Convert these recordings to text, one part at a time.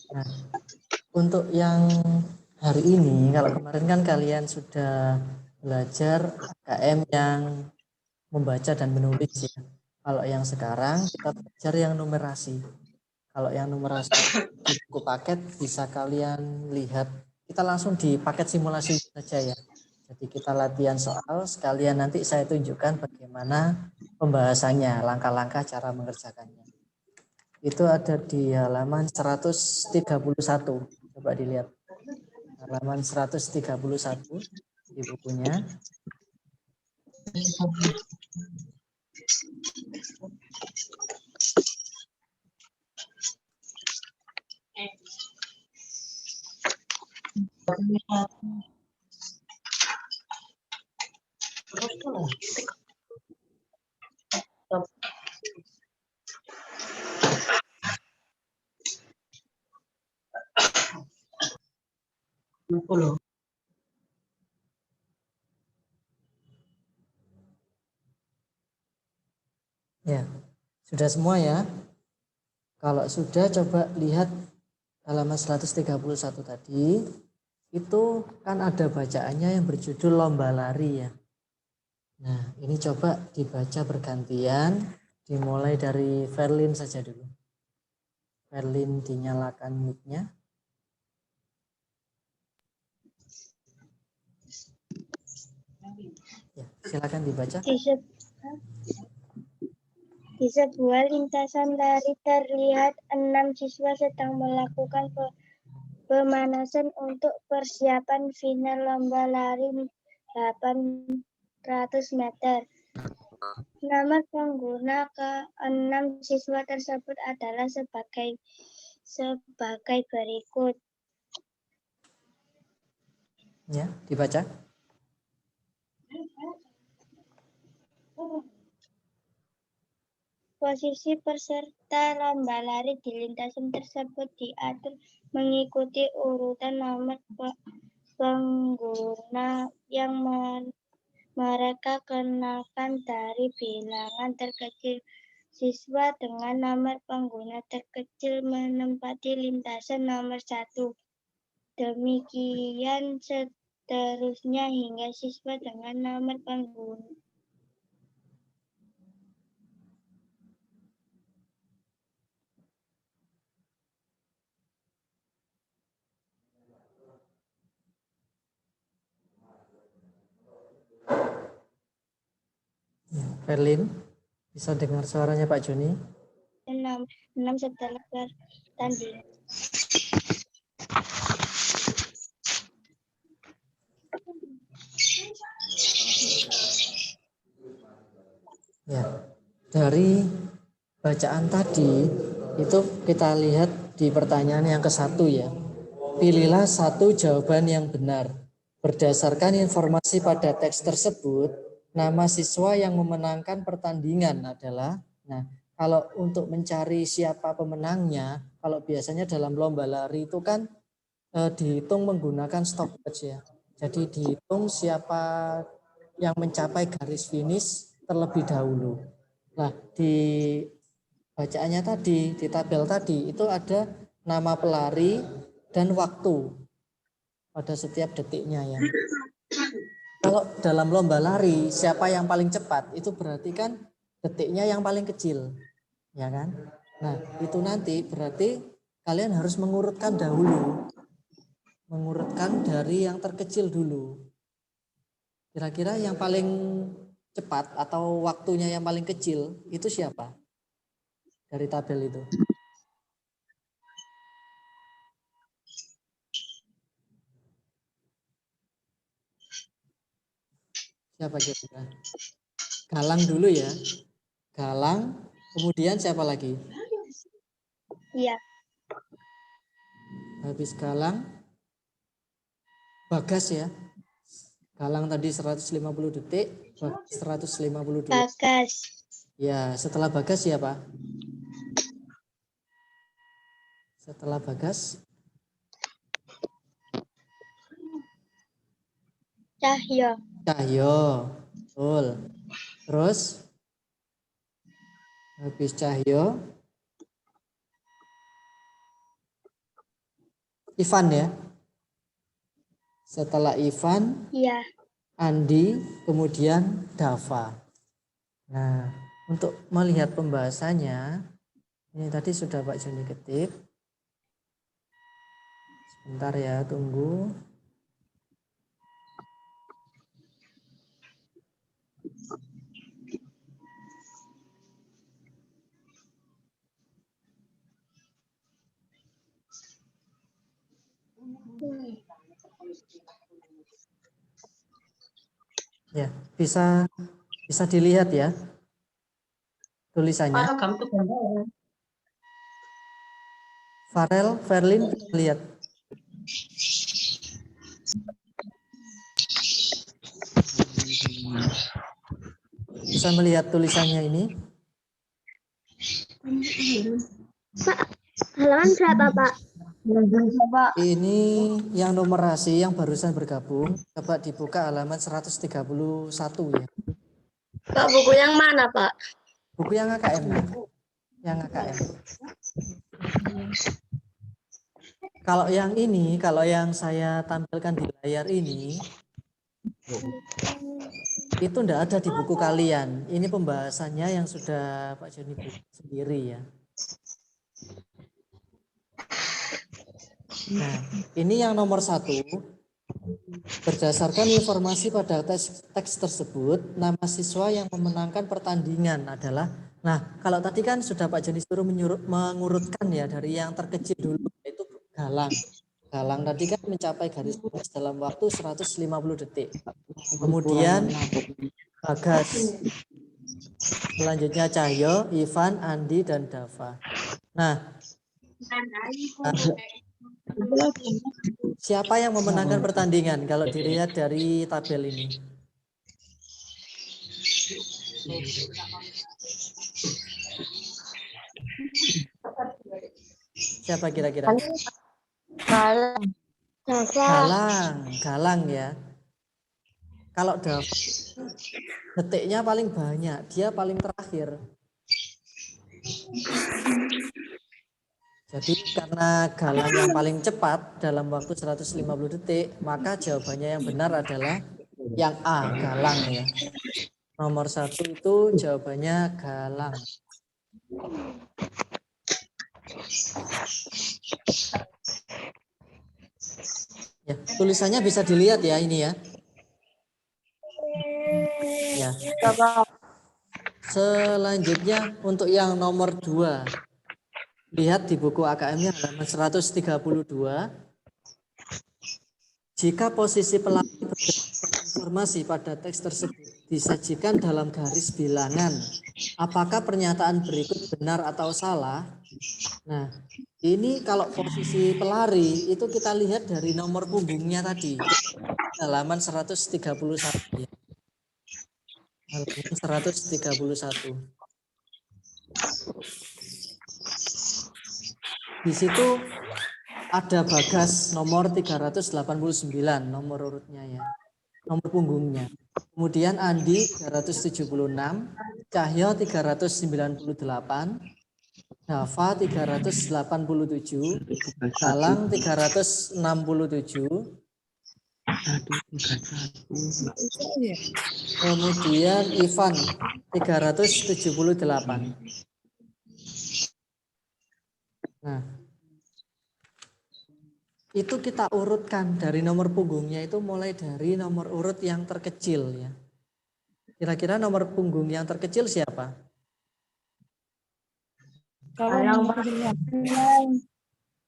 Nah, untuk yang hari ini, kalau kemarin kan kalian sudah belajar AKM yang membaca dan menulis ya. Kalau yang sekarang kita belajar yang numerasi. Kalau yang numerasi di buku paket bisa kalian lihat. Kita langsung di paket simulasi saja ya. Jadi kita latihan soal, sekalian nanti saya tunjukkan bagaimana pembahasannya, langkah-langkah cara mengerjakannya. Itu ada di halaman 131. Coba dilihat. Halaman 131 di bukunya. Ya, sudah semua ya. Kalau sudah, coba lihat halaman 131 tadi. Itu kan ada bacaannya yang berjudul lomba lari ya. Nah, ini coba dibaca bergantian. Dimulai dari Verlin saja dulu. Verlin dinyalakan mic-nya. Ya, silakan dibaca. Di sebuah lintasan lari terlihat 6 siswa sedang melakukan pemanasan untuk persiapan final lomba lari 800 meter. Nama pengguna ke-6 siswa tersebut adalah sebagai berikut. Ya, dibaca. Posisi peserta lomba lari di lintasan tersebut diatur mengikuti urutan nomor pengguna yang mereka kenalkan dari bilangan terkecil. Siswa dengan nomor pengguna terkecil menempati lintasan nomor 1. Demikian seterusnya hingga siswa dengan nomor pengguna Verlin, bisa dengar suaranya Pak Joni? 6 setelah bertanding. Ya, dari bacaan tadi itu kita lihat di pertanyaan yang ke-1 ya. Pilihlah satu jawaban yang benar. Berdasarkan informasi pada teks tersebut, nama siswa yang memenangkan pertandingan adalah, nah kalau untuk mencari siapa pemenangnya, kalau biasanya dalam lomba lari itu kan dihitung menggunakan stopwatch ya. Jadi dihitung siapa yang mencapai garis finish terlebih dahulu. Nah, di bacaannya tadi, di tabel tadi itu ada nama pelari dan waktu pada setiap detiknya ya. Kalau dalam lomba lari, siapa yang paling cepat itu berarti kan detiknya yang paling kecil, ya kan? Nah, itu nanti berarti kalian harus mengurutkan dahulu. Mengurutkan dari yang terkecil dulu. Kira-kira yang paling cepat atau waktunya yang paling kecil itu siapa? Dari tabel itu. Siapa kira-kira? Galang dulu ya. Galang, kemudian siapa lagi? Iya. Habis Galang, Bagas ya. Galang tadi 150 detik, Bagas 152. Bagas. Ya, setelah Bagas siapa? Setelah Bagas? Cahyo. Cahyo. Betul. Terus habis Cahyo Ivan ya. Setelah Ivan, Iya. Andi, kemudian Dava. Nah, untuk melihat pembahasannya, ini tadi sudah Pak Joni ketik. Sebentar ya, tunggu. Ya, bisa dilihat ya tulisannya. Farel, Verlin, lihat. Bisa melihat tulisannya ini? Pak, halaman berapa, Pak? Ini yang numerasi yang barusan bergabung. Coba dibuka halaman 131 ya. Pak, buku yang mana, Pak? Buku yang AKM. Yang AKM. Kalau yang ini, kalau yang saya tampilkan di layar ini, itu enggak ada di buku kalian. Ini pembahasannya yang sudah Pak Joni buat sendiri ya. Nah, ini yang nomor 1. Berdasarkan informasi pada teks tersebut, nama siswa yang memenangkan pertandingan adalah, nah kalau tadi kan sudah Pak Joni suruh mengurutkan ya dari yang terkecil dulu, yaitu Galang. Galang tadi kan mencapai garis finish dalam waktu 150 detik. Kemudian Bagas. Selanjutnya Cahyo, Ivan, Andi, dan Dava. Nah, siapa yang memenangkan pertandingan kalau dilihat dari tabel ini? Siapa kira-kira? Galang ya. Kalau Dava detiknya paling banyak, dia paling terakhir. Jadi karena Galang yang paling cepat dalam waktu 150 detik, maka jawabannya yang benar adalah yang A, Galang ya. Nomor 1 itu jawabannya Galang. Ya, tulisannya bisa dilihat ya ini ya. Ya. Selanjutnya untuk yang nomor 2. Lihat di buku AKM-nya halaman 132. Jika posisi pelatih berdasarkan informasi pada teks tersebut disajikan dalam garis bilangan, apakah pernyataan berikut benar atau salah? Nah, ini kalau posisi pelari itu kita lihat dari nomor punggungnya tadi, halaman 131 ya. Halaman 131. Di situ ada Bagas nomor 389 nomor urutnya ya. Nomor punggungnya. Kemudian Andi 376, Cahyo 398, Dava 387, Galang 367, kemudian Ivan 378. Nah, itu kita urutkan dari nomor punggungnya itu mulai dari nomor urut yang terkecil ya. Kira-kira nomor punggung yang terkecil siapa?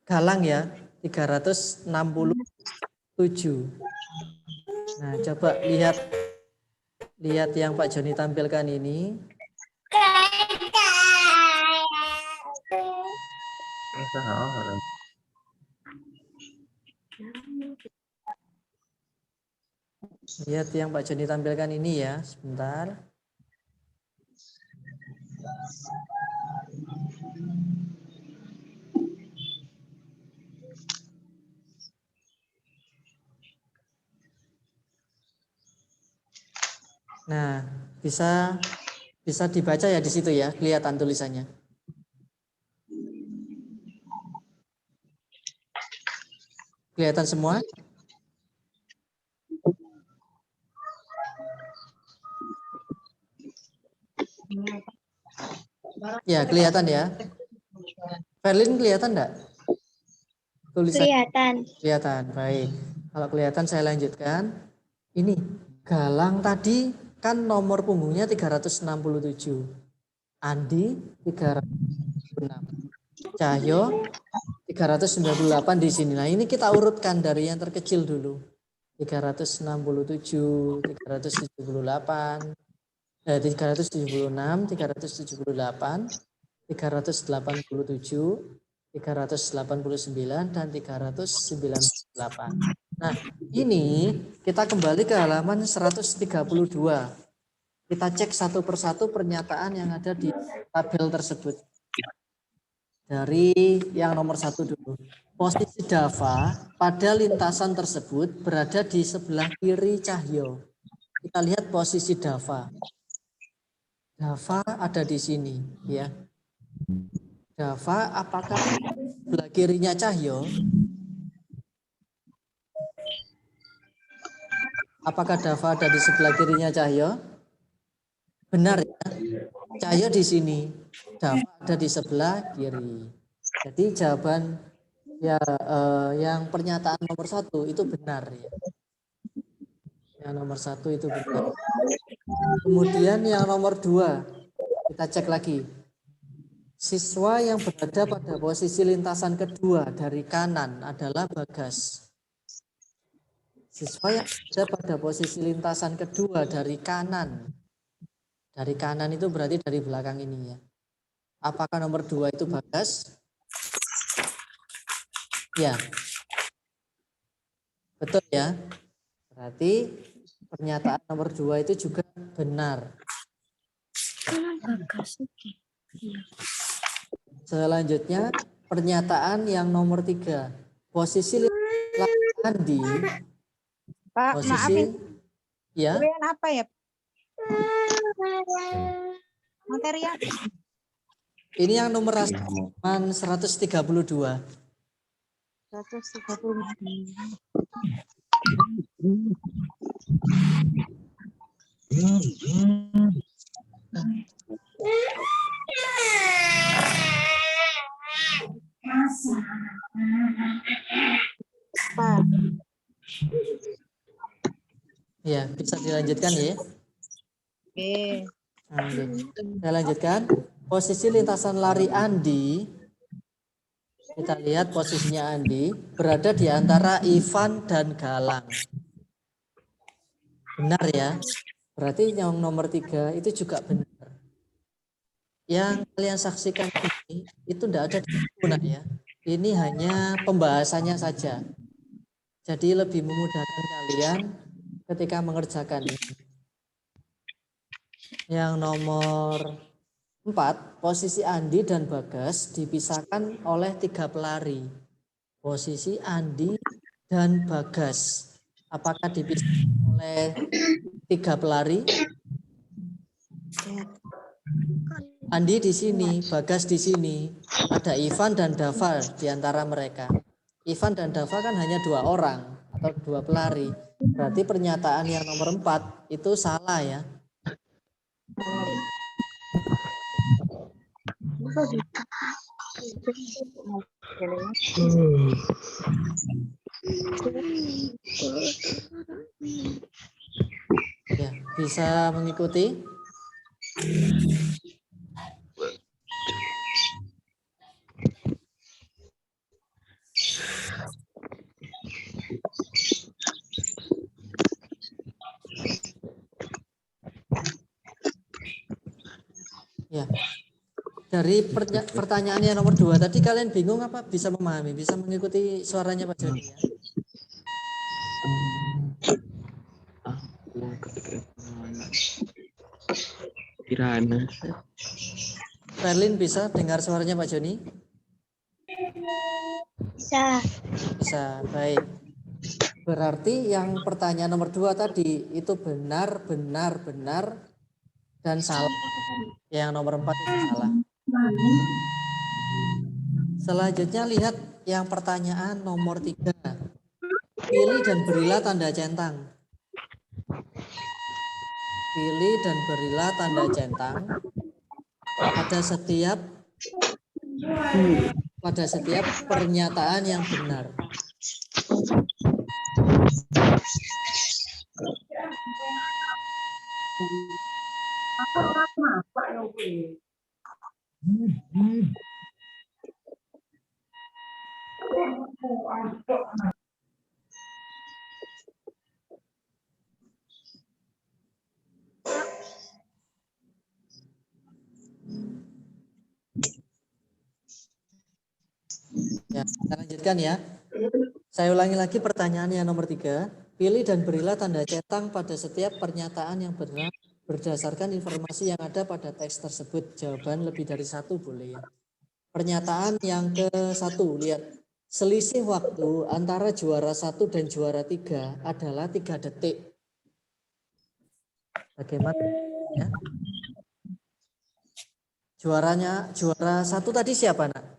Galang ya, 367. Nah, coba lihat yang Pak Joni tampilkan ini. Lihat yang Pak Joni tampilkan ini ya, sebentar. Nah, bisa dibaca ya di situ ya, kelihatan tulisannya. Kelihatan semua? Ya, kelihatan ya. Verlin kelihatan enggak? Tulisan Kelihatan. kelihatan. Baik. Kalau kelihatan saya lanjutkan. Ini Galang tadi kan nomor punggungnya 367. Andi 306. Cahyo 398 di sini. Nah, ini kita urutkan dari yang terkecil dulu. 367, 378, 376, 378, 387, 389, dan 398. Nah, ini kita kembali ke halaman 132. Kita cek satu persatu pernyataan yang ada di tabel tersebut. Dari yang nomor 1 dulu. Posisi Dava pada lintasan tersebut berada di sebelah kiri Cahyo. Kita lihat posisi Dava. Dava ada di sini, ya. Dava apakah sebelah kirinya Cahyo? Apakah Dava ada di sebelah kirinya Cahyo? Benar ya. Cahyo di sini, Dava ada di sebelah kiri. Jadi jawaban ya yang pernyataan nomor 1 itu benar ya. Yang nomor 1 itu benar. Kemudian yang nomor 2 kita cek lagi. Siswa yang berada pada posisi lintasan kedua dari kanan adalah Bagas. Siswa yang berada pada posisi lintasan kedua dari kanan. Dari kanan itu berarti dari belakang ini ya. Apakah nomor 2 itu Bagas? Ya. Betul ya. Berarti pernyataan nomor 2 itu juga benar. Selanjutnya pernyataan yang nomor 3. Posisi Andi. Pak, Posisi maafin. ya. Apa ya? Materi apa? Ini yang nomor 132. 130. Pak. Ya, bisa dilanjutkan ya. Oke. Oke. Saya lanjutkan. Posisi lintasan lari Andi, kita lihat posisinya Andi berada di antara Ivan dan Galang. Benar ya. Berarti yang nomor 3 itu juga benar. Yang kalian saksikan ini itu tidak ada di buku nak ya. Ini hanya pembahasannya saja. Jadi lebih memudahkan kalian ketika mengerjakan ini. Yang nomor 4, posisi Andi dan Bagas dipisahkan oleh 3 pelari. Posisi Andi dan Bagas. Apakah dipisahkan oleh 3 pelari? Andi di sini, Bagas di sini. Ada Ivan dan Dava di antara mereka. Ivan dan Dava kan hanya 2 orang atau 2 pelari. Berarti pernyataan yang nomor 4 itu salah ya. Ya, bisa mengikuti? Ya. Dari pertanyaan yang nomor 2 tadi kalian bingung apa bisa memahami, bisa mengikuti suaranya Pak Joni ya? Kirana. Verlin bisa dengar suaranya Pak Joni? Bisa. Bisa, baik. Berarti yang pertanyaan nomor 2 tadi itu benar, dan salah. Yang nomor 4 itu salah. Selanjutnya lihat yang pertanyaan nomor 3. Pilih dan berilah tanda centang. Pilih dan berilah tanda centang pada setiap pernyataan yang benar. Ya, kita lanjutkan ya. Saya ulangi lagi pertanyaan yang nomor 3. Pilih dan berilah tanda centang pada setiap pernyataan yang benar berdasarkan informasi yang ada pada teks tersebut. Jawaban lebih dari 1 boleh ya. Pernyataan yang ke-1, lihat. Selisih waktu antara juara 1 dan juara 3 adalah 3 detik. Bagaimana ya? Juara 1 tadi siapa, Nak?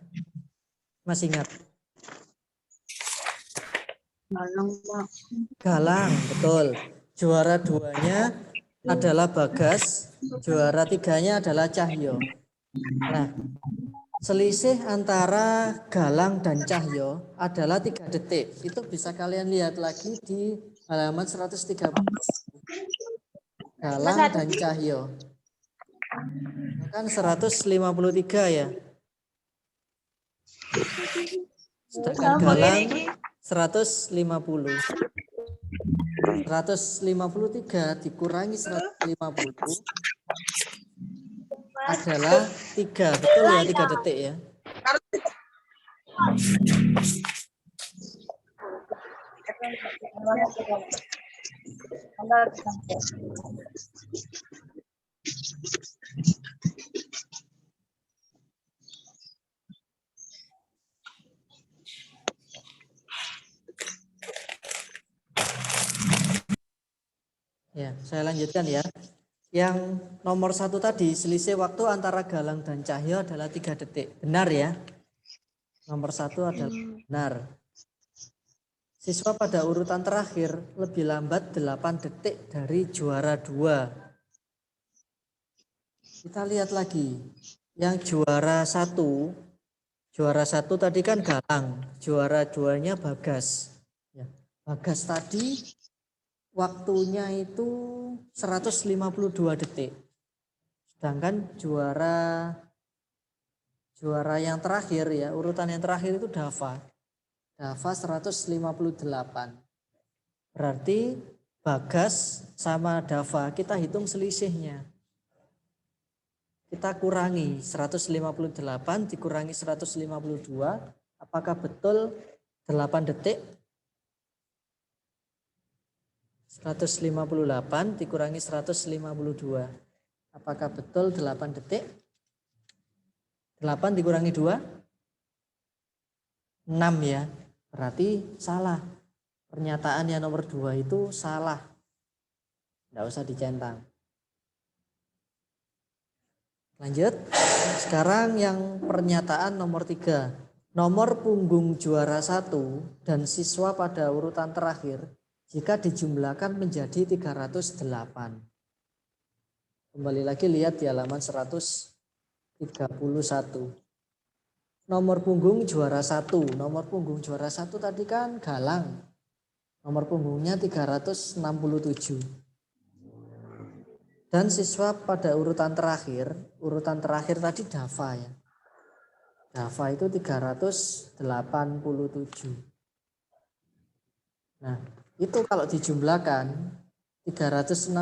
Masih ingat? Galang, betul. Juara 2-nya adalah Bagas, juara 3-nya adalah Cahyo. Nah, selisih antara Galang dan Cahyo adalah 3 detik. Itu bisa kalian lihat lagi di halaman 130. Galang dan Cahyo. Kan 153 ya. Sedangkan Galang 150. 153 dikurangi 150 adalah 3. Betul ya, 3 detik ya. Ya, saya lanjutkan ya. Yang nomor 1 tadi, selisih waktu antara Galang dan Cahyo adalah 3 detik. Benar ya? Nomor 1 adalah benar. Siswa pada urutan terakhir lebih lambat 8 detik dari juara 2. Kita lihat lagi. Yang juara 1 tadi kan Galang. Juara 2-nya Bagas. Ya, Bagas tadi waktunya itu 152 detik. Sedangkan juara yang terakhir ya, urutan yang terakhir itu Dava. Dava 158. Berarti Bagas sama Dava kita hitung selisihnya. Kita kurangi 158 dikurangi 152. Apakah betul 8 detik? 158 dikurangi 152. Apakah betul 8 detik? 8 dikurangi 2? 6 ya. Berarti salah. Pernyataan yang nomor 2 itu salah. Tidak usah dicentang. Lanjut. Sekarang yang pernyataan nomor 3. Nomor punggung juara 1 dan siswa pada urutan terakhir jika dijumlahkan menjadi 308. Kembali lagi lihat di halaman 131. Nomor punggung juara 1. Nomor punggung juara 1 tadi kan Galang. Nomor punggungnya 367. Dan siswa pada urutan terakhir tadi Dava ya. Dava itu 387. Nah, itu kalau dijumlahkan 367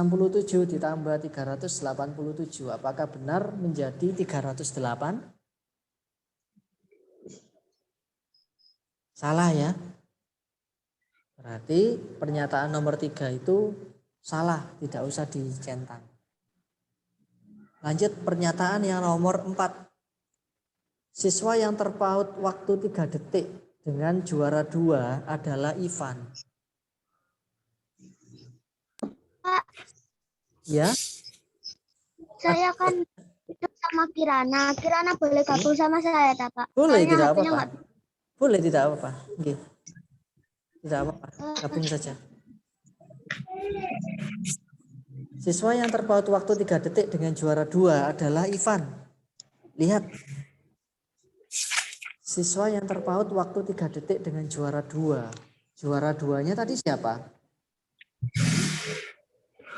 ditambah 387, apakah benar menjadi 308? Salah ya. Berarti pernyataan nomor 3 itu salah, tidak usah dicentang. Lanjut pernyataan yang nomor 4. Siswa yang terpaut waktu 3 detik dengan juara 2 adalah Ivan. Pak, Ya. saya kan itu sama Kirana. Kirana boleh gabung sama saya, tak, Pak? Boleh, Soalnya tidak HP-nya apa-apa. Boleh, tidak apa-apa. Oke. Tidak apa-apa, gabung saja. Siswa yang terpaut waktu 3 detik dengan juara 2 adalah Ivan. Lihat. Siswa yang terpaut waktu 3 detik dengan juara 2. Juara 2-nya tadi siapa?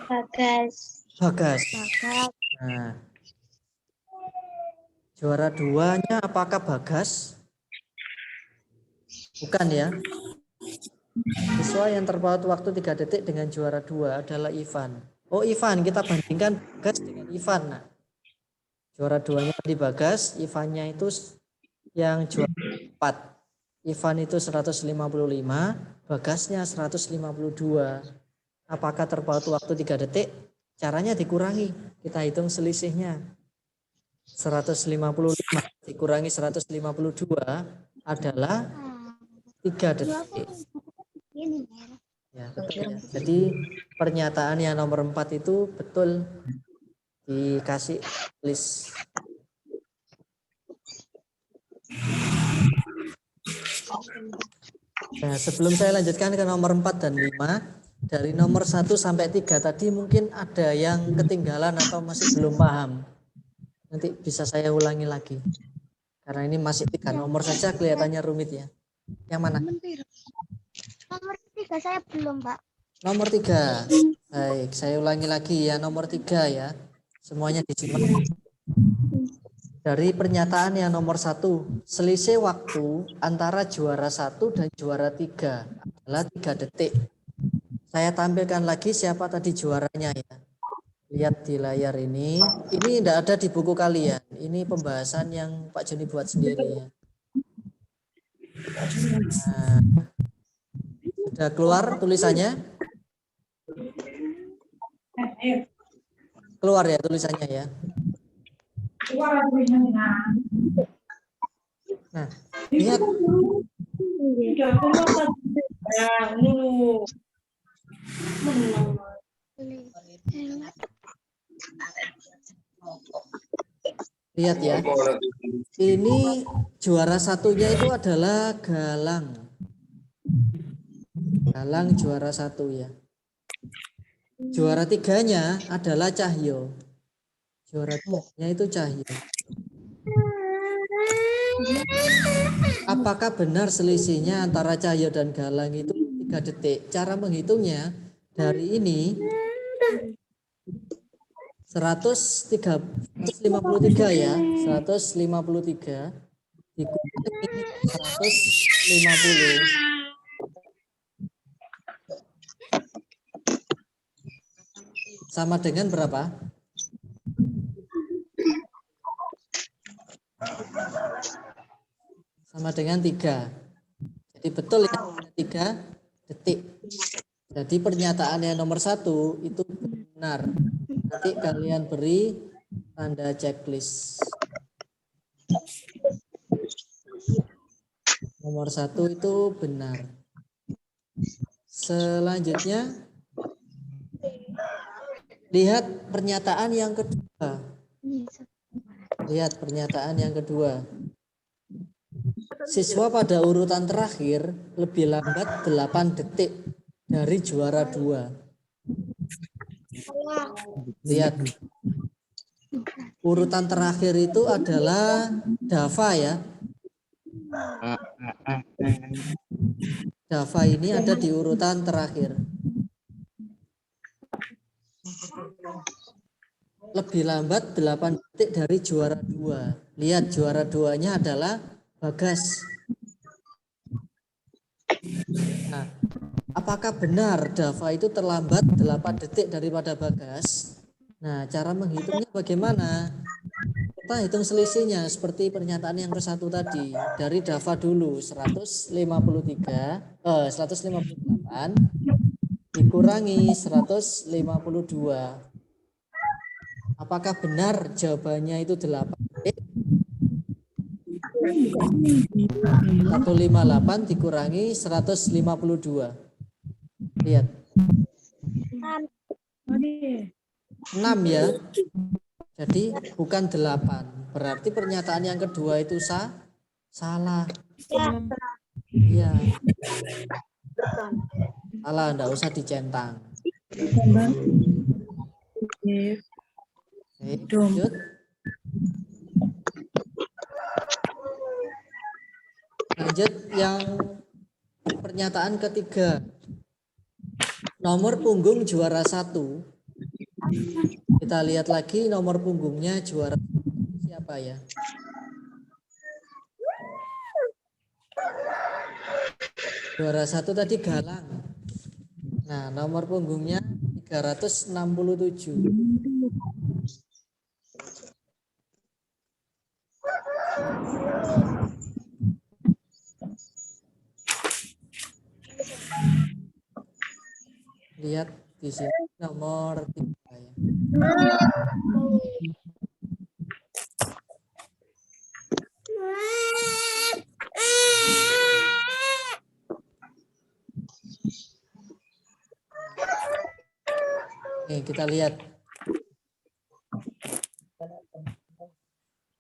Bagas. Bagas. Bagas. Nah, juara 2-nya apakah Bagas? Bukan ya. Siswa yang terpaut waktu 3 detik dengan juara 2 adalah Ivan. Oh Ivan, kita bandingkan Bagas dengan Ivan. Nah, juara 2-nya tadi Bagas, Ivannya itu yang juara 4. Ivan itu 155, Bagasnya 152. Apakah terpaut waktu 3 detik? Caranya dikurangi. Kita hitung selisihnya. 155 dikurangi 152 adalah 3 detik. Ya, betul ya. Jadi pernyataan yang nomor 4 itu betul, dikasih list. Nah, sebelum saya lanjutkan ke nomor 4 dan 5, dari nomor 1 sampai 3 tadi mungkin ada yang ketinggalan atau masih belum paham. Nanti bisa saya ulangi lagi. Karena ini masih 3 nomor saja kelihatannya rumit ya. Yang mana? Nomor 3 saya belum, Pak. Nomor 3. Baik, saya ulangi lagi ya, nomor 3 ya. Semuanya disimak. Dari pernyataan yang nomor 1, selisih waktu antara juara 1 dan juara 3 adalah 3 detik. Saya tampilkan lagi siapa tadi juaranya ya. Lihat di layar ini. Ini tidak ada di buku kalian. Ini pembahasan yang Pak Joni buat sendiri ya. Nah, sudah keluar tulisannya? Keluar ya tulisannya ya. Nah, lihat. Lihat ya. Ini juara 1-nya itu adalah Galang. Galang juara 1 ya. Juara 3-nya adalah Cahyo. Juara 3-nya itu Cahyo. Apakah benar selisihnya antara Cahyo dan Galang itu 3 detik? Cara menghitungnya dari ini 153 ya, 153 dikurangi 150 sama dengan berapa? Sama dengan 3. Jadi betul ya, 3 detik. Jadi pernyataan yang nomor 1 itu benar. Nanti kalian beri tanda checklist. Nomor 1 itu benar. Selanjutnya, lihat pernyataan yang kedua. Lihat pernyataan yang kedua. Siswa pada urutan terakhir lebih lambat 8 detik dari juara 2. Lihat. Urutan terakhir itu adalah Dava ya. Dava ini ada di urutan terakhir. Lebih lambat 8 detik dari juara 2. Lihat juara 2-nya adalah Bagas. Nah, apakah benar Dava itu terlambat 8 detik daripada Bagas? Nah, cara menghitungnya bagaimana? Kita hitung selisihnya seperti pernyataan yang ke-1 tadi. Dari Dava dulu 158 dikurangi 152. Apakah benar jawabannya itu 8 detik? 158 dikurangi 152. Lihat. 6 ya. Jadi bukan 8. Berarti pernyataan yang kedua itu salah. Iya. Salah, enggak usah dicentang. Oke, lanjut. Lanjut yang pernyataan ketiga. Nomor punggung juara 1. Kita lihat lagi nomor punggungnya juara siapa ya? Juara 1 tadi Galang. Nah, nomor punggungnya 367. Lihat di sini nomor 3 ya. Oke, kita lihat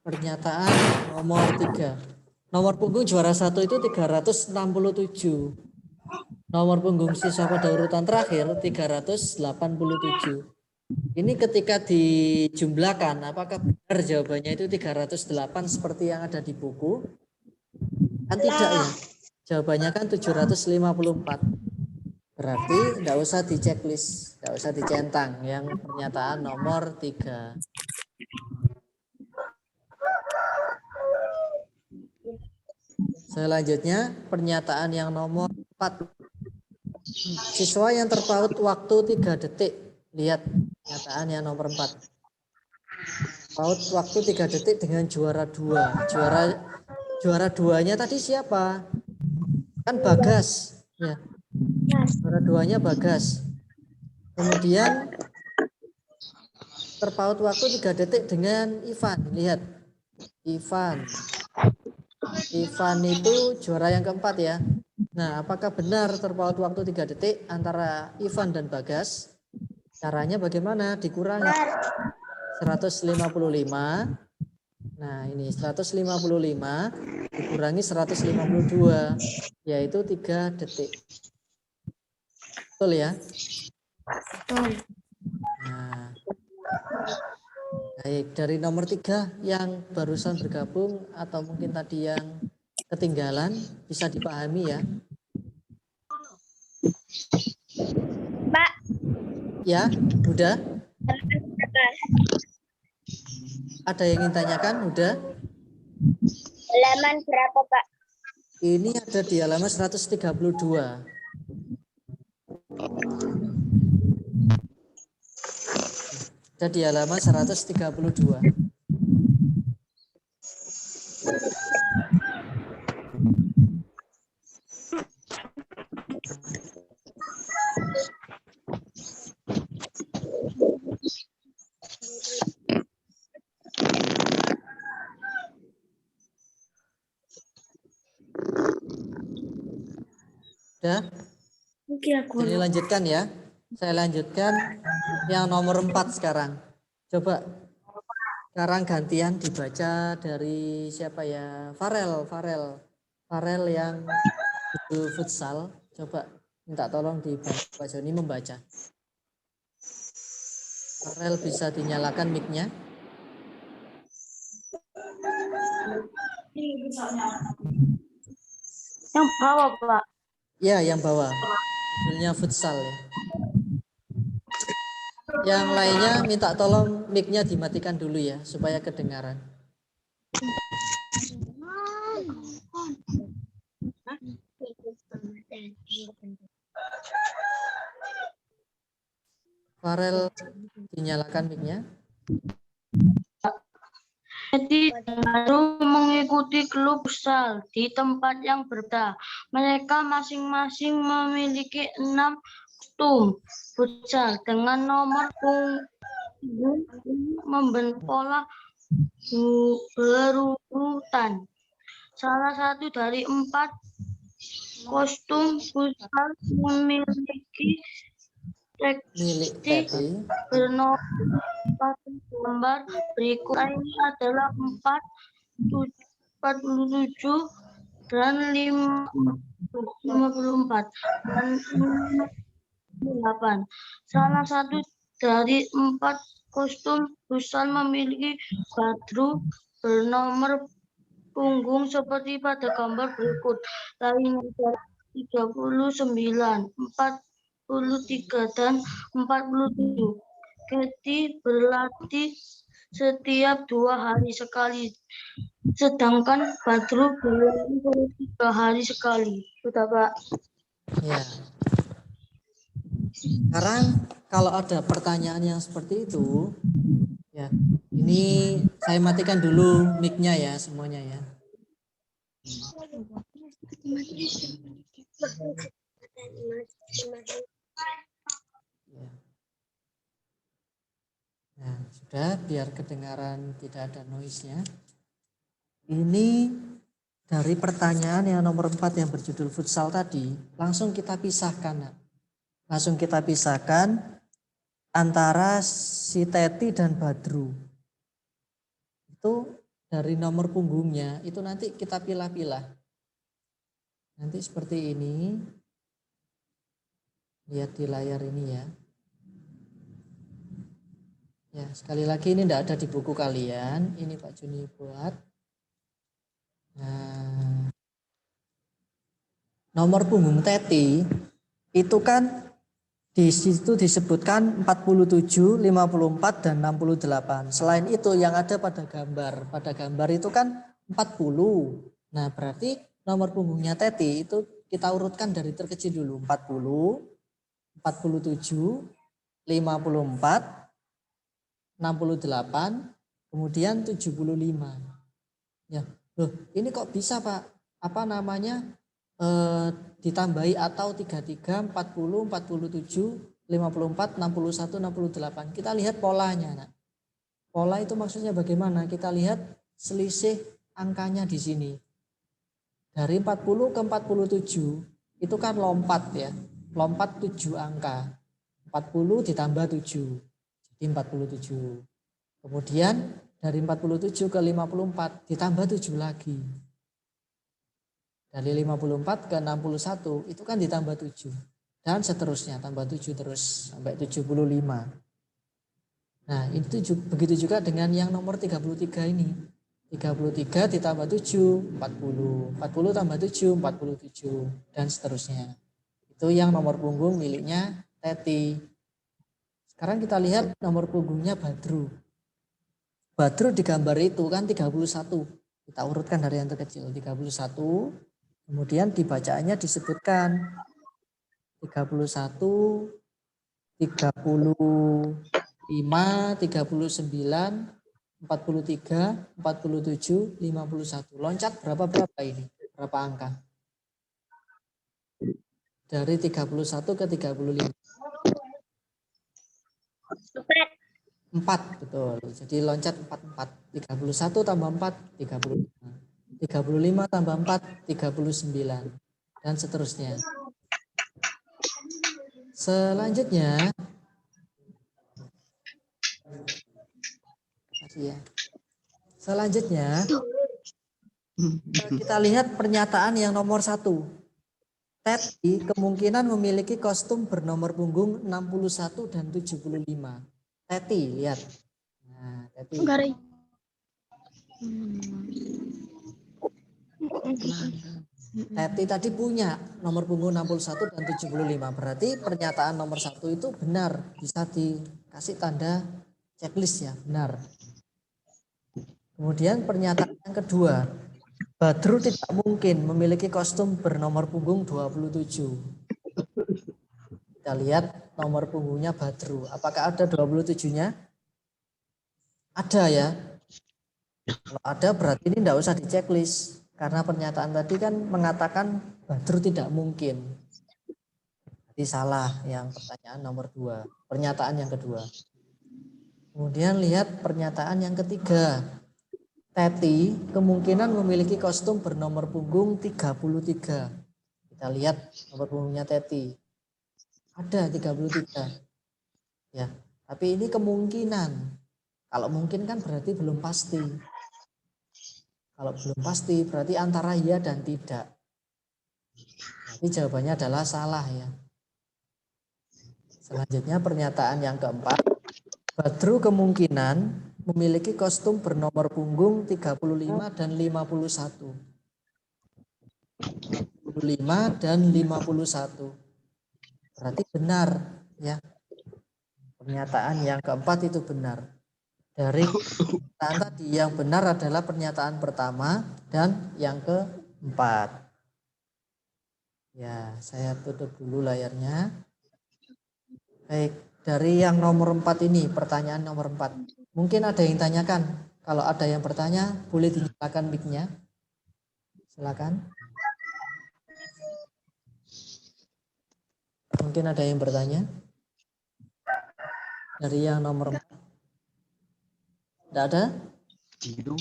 pernyataan nomor 3. Nomor punggung juara 1 itu 367. Nomor punggung siswa pada urutan terakhir 387. Ini ketika dijumlahkan, apakah benar jawabannya itu 308 seperti yang ada di buku? Kan tidak ya. Jawabannya kan 754. Berarti tidak usah di checklist, tidak usah dicentang yang pernyataan nomor 3. Selanjutnya pernyataan yang nomor 4. Siswa yang terpaut waktu 3 detik. Lihat pernyataan yang nomor 4. Paut waktu 3 detik dengan juara 2. Juara 2-nya tadi siapa? Kan Bagas. Ya. Juara 2-nya Bagas. Kemudian terpaut waktu 3 detik dengan Ivan. Lihat. Ivan itu juara yang keempat ya. Nah, apakah benar terpaut waktu 3 detik antara Ivan dan Bagas? Caranya bagaimana? Dikurangi 155. Nah, ini 155 dikurangi 152, yaitu 3 detik. Betul ya? Nah, baik, dari nomor 3 yang barusan bergabung atau mungkin tadi yang ketinggalan bisa dipahami ya. Pak. Ya, udah? Ada yang ingin tanyakan? Udah? Halaman berapa, Pak? Ini ada di halaman 132. Ada di halaman 132. Udah? Ini lanjutkan ya. Saya lanjutkan yang nomor 4 sekarang. Coba sekarang gantian dibaca dari siapa ya? Farel yang itu futsal. Coba minta tolong dibantu Pak Joni membaca. Farel bisa dinyalakan mic-nya. Yang bawah, Pak. Ya, yang bawah. Judulnya futsal ya. Yang lainnya minta tolong mic-nya dimatikan dulu ya supaya kedengaran. Farel dinyalakan mic-nya. Jadi baru mengikuti klub futsal di tempat yang berbeda. Mereka masing-masing memiliki 6 kostum futsal dengan nomor punggung membentuk pola berurutan. Salah satu dari 4 kostum futsal memiliki Milik tekstil Teddy. bernomor gambar berikut ini adalah 47 dan 54 dan 58. Salah satu dari 4 kostum busana memiliki badru bernomor punggung seperti pada gambar berikut. Lainnya adalah 39, 43, dan 47. Katie berlatih setiap 2 hari sekali, sedangkan Badru berlatih 3 hari sekali. Sudah, Pak. Ya. Sekarang kalau ada pertanyaan yang seperti itu, ya, ini saya matikan dulu mic-nya ya semuanya ya. Ya. Nah, sudah, biar kedengaran tidak ada noise-nya. Ini dari pertanyaan yang nomor 4 yang berjudul futsal tadi, langsung kita pisahkan. Nak. Langsung kita pisahkan antara si Teti dan Badru. Itu dari nomor punggungnya, itu nanti kita pilah-pilah. Nanti seperti ini. Lihat di layar ini ya. Ya, sekali lagi ini tidak ada di buku kalian. Ini Pak Juni buat. Nah, nomor punggung Teti itu kan di situ disebutkan 47, 54, dan 68. Selain itu yang ada pada gambar. Pada gambar itu kan 40. Nah, berarti nomor punggungnya Teti itu kita urutkan dari terkecil dulu. 40, 47, 54, 68, kemudian 75. Ya, loh, ini kok bisa Pak? Apa namanya? Ditambahi atau 33, 40, 47, 54, 61, 68. Kita lihat polanya. Nak. Pola itu maksudnya bagaimana? Kita lihat selisih angkanya di sini. Dari 40 ke 47 itu kan lompat ya. Lompat 7 angka. 40 ditambah 7. Jadi 47. Kemudian dari 47 ke 54 ditambah 7 lagi. Dari 54 ke 61 itu kan ditambah 7. Dan seterusnya tambah 7 terus sampai 75. Nah itu begitu juga dengan yang nomor 33 ini. 33 ditambah 7, 40. 40 tambah 7, 47. Dan seterusnya. Itu yang nomor punggung miliknya Teti. Sekarang kita lihat nomor punggungnya Badru. Badru di gambar itu kan 31. Kita urutkan dari yang terkecil. 31. Kemudian dibacaannya disebutkan 31, 35, 39, 43, 47, 51. Loncat berapa ini? Berapa angka? Dari 31 ke 35. 4, betul. Jadi loncat 44. 31 tambah 4, 35. 35 tambah 4, 39. Dan seterusnya. Selanjutnya. Ya. Selanjutnya. Kita lihat pernyataan yang nomor 1. Teti kemungkinan memiliki kostum bernomor punggung 61 dan 75. Teti, lihat. Nah, Teti. Teti tadi punya nomor punggung 61 dan 75. Berarti pernyataan nomor 1 itu benar. Bisa dikasih tanda checklist ya, benar. Kemudian pernyataan yang kedua. Badru tidak mungkin memiliki kostum bernomor punggung 27. Kita lihat nomor punggungnya Badru. Apakah ada 27-nya? Ada ya. Kalau ada berarti ini tidak usah di checklist. Karena pernyataan tadi kan mengatakan Badru tidak mungkin. Jadi salah yang pertanyaan nomor 2. Pernyataan yang kedua. Kemudian lihat pernyataan yang ketiga. Teti kemungkinan memiliki kostum bernomor punggung 33. Kita lihat nomor punggungnya Teti. Ada 33. Ya, tapi ini kemungkinan. Kalau mungkin kan berarti belum pasti. Kalau belum pasti berarti antara iya dan tidak. Berarti jawabannya adalah salah ya. Selanjutnya pernyataan yang keempat. Badru kemungkinan memiliki kostum bernomor punggung 35 dan 51. 35 dan 51. Berarti benar ya. Pernyataan yang keempat itu benar. Dari pernyataan tadi yang benar adalah pernyataan pertama dan yang keempat. Ya, saya tutup dulu layarnya. Baik, dari yang nomor 4 ini, pertanyaan nomor 4. Mungkin ada yang tanyakan. Kalau ada yang bertanya, boleh dinyalakan mic-nya. Silakan. Mungkin ada yang bertanya. Dari yang nomor 4. Tidak ada? Jiru.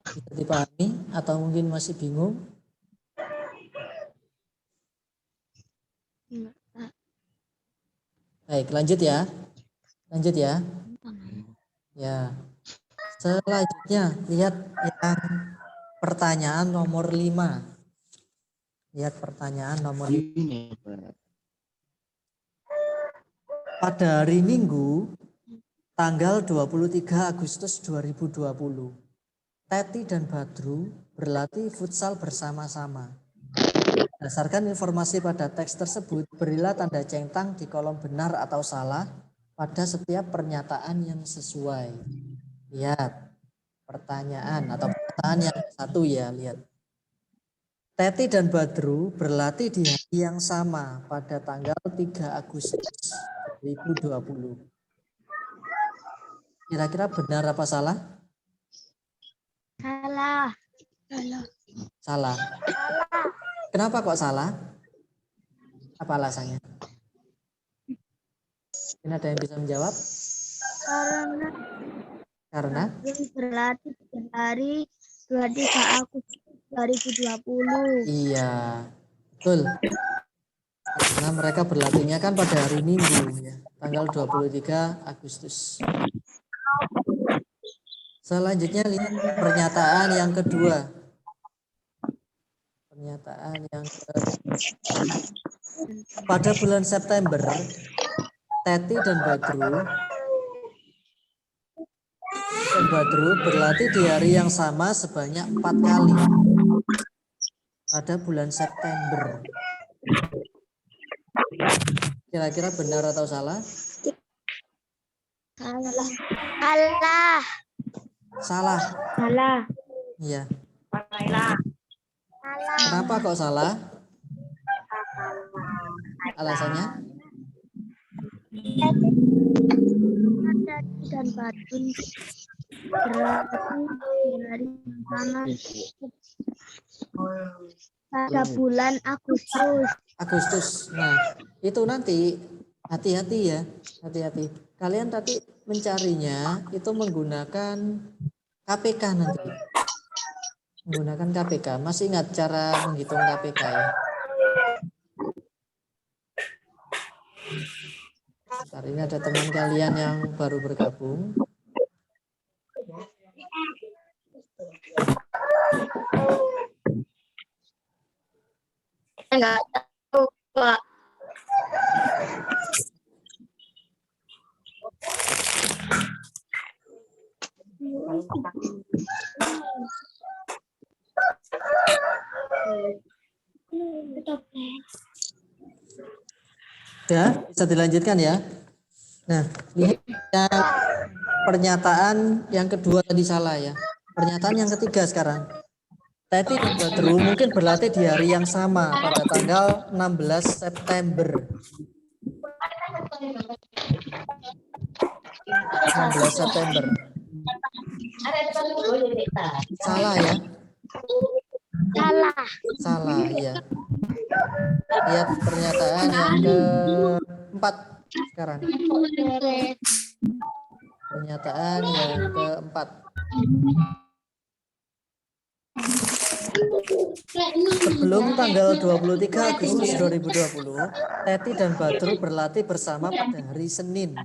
Bisa dipahami atau mungkin masih bingung? Baik, lanjut ya. Lanjut ya. Ya. Selanjutnya, lihat yang pertanyaan nomor 5. Lihat pertanyaan nomor 5. Ini Pak. Pada hari Minggu, tanggal 23 Agustus 2020, Teti dan Badru berlatih futsal bersama-sama. Berdasarkan informasi pada teks tersebut, berilah tanda centang di kolom benar atau salah pada setiap pernyataan yang sesuai. Lihat pertanyaan atau pertanyaan yang satu ya, lihat. Teti dan Badru berlatih di hari yang sama pada tanggal 3 Agustus 2020. Kira-kira benar apa salah? Salah. Salah. Kenapa kok salah? Apa alasannya? Ini ada yang bisa menjawab? Karena Berlatih di hari 23 Agustus 2020. iya, betul. Karena mereka berlatihnya kan pada hari Minggu ya, tanggal 23 Agustus. Selanjutnya lihat pernyataan yang kedua. Pernyataan yang pada bulan September, Teti dan Badru berlatih di hari yang sama sebanyak 4 kali pada bulan September. Kira-kira benar atau salah? Salah. Salah. Salah. Iya. Salah. Kenapa kok salah? Alasannya? Teti dan Badru berlatih di hari yang sama pada bulan Agustus. Nah, itu nanti hati-hati ya, hati-hati. Kalian tadi mencarinya itu menggunakan KPK nanti. Menggunakan KPK. Masih ingat cara menghitung KPK ya? Hari ini ada teman kalian yang baru bergabung. Enggak tahu, Pak. Ya, bisa dilanjutkan ya. Nah, lihat yang pernyataan yang kedua tadi salah ya. Pernyataan yang ketiga sekarang. Teti dan Badru mungkin berlatih di hari yang sama pada tanggal 16 September. 16 September. Salah ya? Salah ya. Lihat pernyataan yang keempat sekarang. Pernyataan yang keempat. Sebelum tanggal 23 Agustus 2020, Teti dan Badru berlatih bersama pada hari Senin.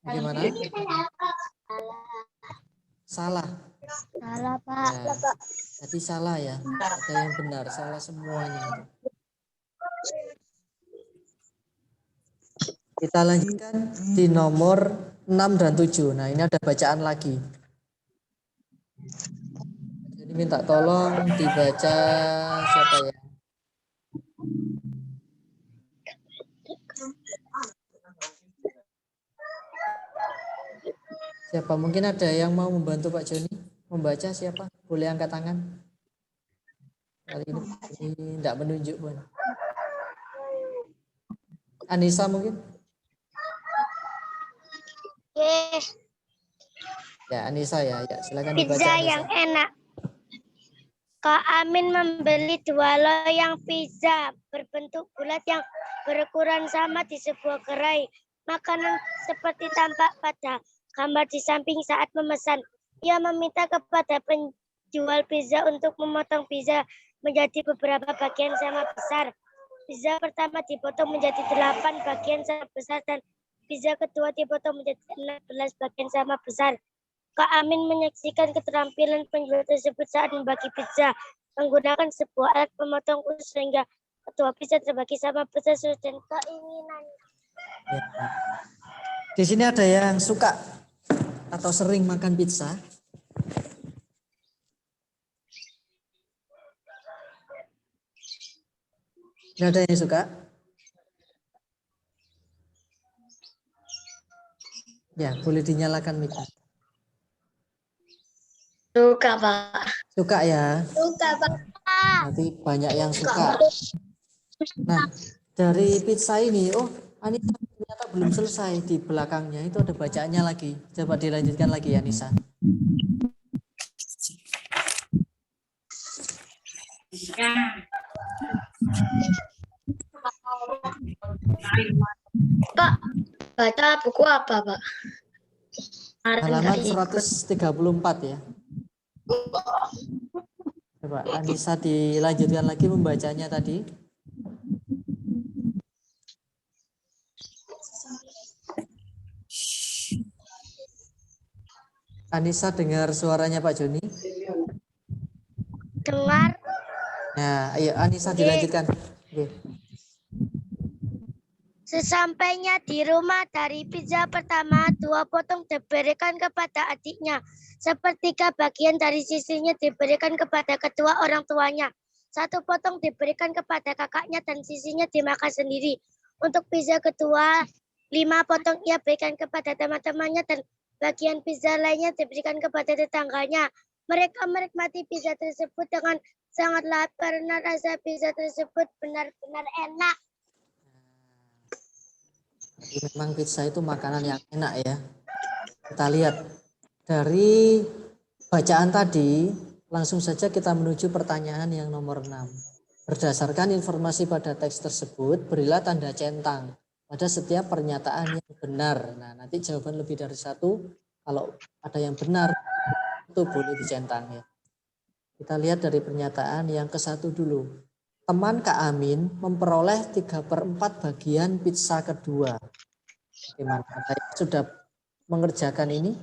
Bagaimana? Salah. Salah, Pak. Ya, jadi salah ya. Ada yang benar, salah semuanya itu. Kita lanjutkan di nomor 6 dan 7. Nah, ini ada bacaan lagi. Jadi minta tolong dibaca siapa ya? Siapa? Mungkin ada yang mau membantu Pak Joni membaca siapa? Boleh angkat tangan. Kali ini tidak menunjuk pun. Anissa mungkin? Yes. Ya, Anissa ya. Ya, silakan dibaca Pizza Anissa. yang enak. Kak Amin membeli 2 loyang pizza berbentuk bulat yang berukuran sama di sebuah gerai. Makanan seperti tampak pada gambar di samping saat memesan. Ia meminta kepada penjual pizza untuk memotong pizza menjadi beberapa bagian sama besar. Pizza pertama dipotong menjadi 8 bagian sama besar dan pizza kedua dipotong menjadi 16 bagian sama besar. Kak Amin menyaksikan keterampilan penjual tersebut saat membagi pizza menggunakan sebuah alat pemotong khusus sehingga kedua pizza terbagi sama besar sesuai dengan keinginan. Ya. Di sini ada yang suka atau sering makan pizza? Tidak ada yang suka? Ya, boleh dinyalakan mic. Suka, Pak. Suka ya? Suka, Pak. Nanti banyak yang suka. Nah, dari pizza ini, oh, Anissa ternyata belum selesai. Di belakangnya itu ada bacaannya lagi. Coba dilanjutkan lagi, Anissa. Pak, baca buku apa, Pak? Halaman 134 ya. Coba Anissa dilanjutkan lagi membacanya tadi. Anissa dengar suaranya Pak Joni? Dengar. Nah, ayo Anissa dilanjutkan. Oke. Sesampainya di rumah dari pizza pertama, 2 potong diberikan kepada adiknya. Sepertiga bagian dari sisinya diberikan kepada kedua orang tuanya. 1 potong diberikan kepada kakaknya dan sisinya dimakan sendiri. Untuk pizza kedua, 5 potong ia berikan kepada teman-temannya dan bagian pizza lainnya diberikan kepada tetangganya. Mereka menikmati pizza tersebut dengan sangat lapar karena rasa pizza tersebut benar-benar enak. Jadi memang pizza itu makanan yang enak ya. Kita lihat dari bacaan tadi, langsung saja kita menuju pertanyaan yang nomor 6. Berdasarkan informasi pada teks tersebut, berilah tanda centang pada setiap pernyataan yang benar. Nah, nanti jawaban lebih dari 1, kalau ada yang benar, itu boleh dicentang ya. Kita lihat dari pernyataan yang ke-1 dulu. Teman Kak Amin memperoleh 3/4 bagian pizza kedua. Bagaimana? Ada yang sudah mengerjakan ini?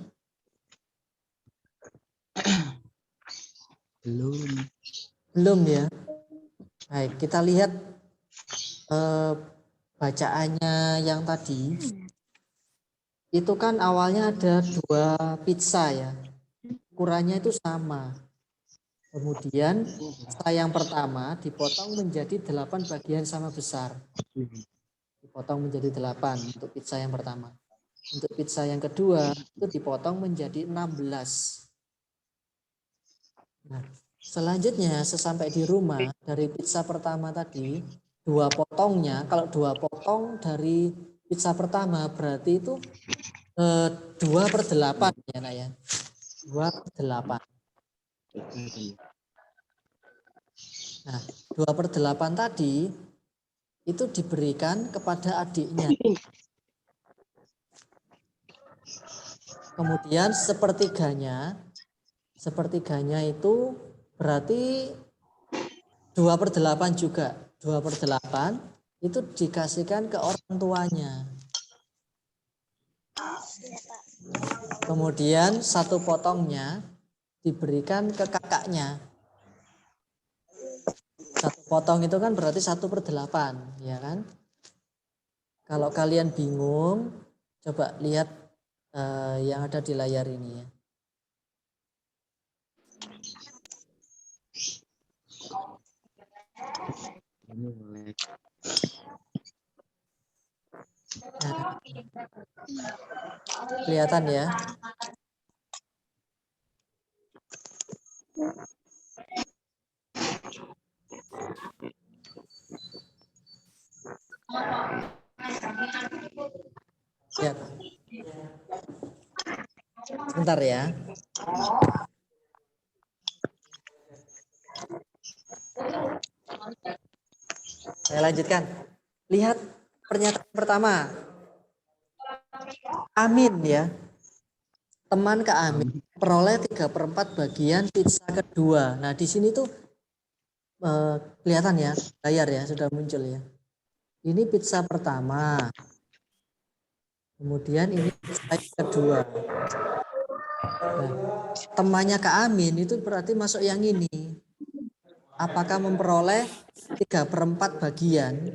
Belum ya. Baik, kita lihat bacaannya yang tadi. Itu kan awalnya ada 2 pizza ya. Ukurannya itu sama. Kemudian pizza yang pertama dipotong menjadi 8 bagian sama besar. Dipotong menjadi 8 untuk pizza yang pertama. Untuk pizza yang kedua itu dipotong menjadi 16. Nah, selanjutnya sesampai di rumah dari pizza pertama tadi 2 potongnya, kalau 2 potong dari pizza pertama berarti itu 2/8 ya Nak ya. 2/8. Nah, 2/8 tadi itu diberikan kepada adiknya. Kemudian sepertiganya itu berarti 2/8 juga. 2/8 itu dikasihkan ke orang tuanya. Kemudian 1 potongnya diberikan ke kakaknya. 1 potong itu kan berarti 1/8, ya kan? Kalau kalian bingung, coba lihat yang ada di layar ini ya. Ini mulai Nah, kelihatan ya. Ya. Sebentar ya. Saya lanjutkan. Lihat pernyataan pertama. Amin ya. Teman Kak Amin peroleh 3/4 bagian pizza kedua. Nah, di sini tuh kelihatan ya, layar ya, sudah muncul ya. Ini pizza pertama. Kemudian ini pizza kedua. Nah, temannya Kak Amin itu berarti masuk yang ini. Apakah memperoleh 3/4 bagian?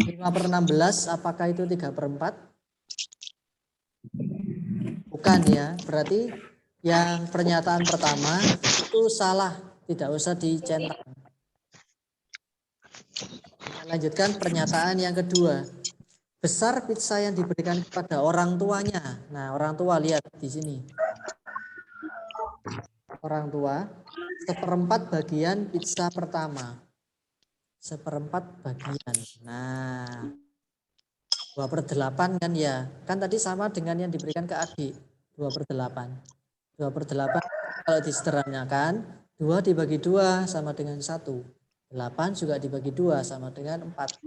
5/16, apakah itu 3/4? Bukan ya, berarti yang pernyataan pertama itu salah, tidak usah dicentang. Kita lanjutkan pernyataan yang kedua. Besar pizza yang diberikan kepada orang tuanya. Nah, orang tua lihat di sini. Orang tua 1/4 bagian pizza pertama. 1/4 bagian. Nah, 2/8 kan ya. Kan tadi sama dengan yang diberikan ke adik. 2/8. 2/8 kalau disederhanakan 2 dibagi 2 sama dengan 1. 8 juga dibagi 2 sama dengan 4.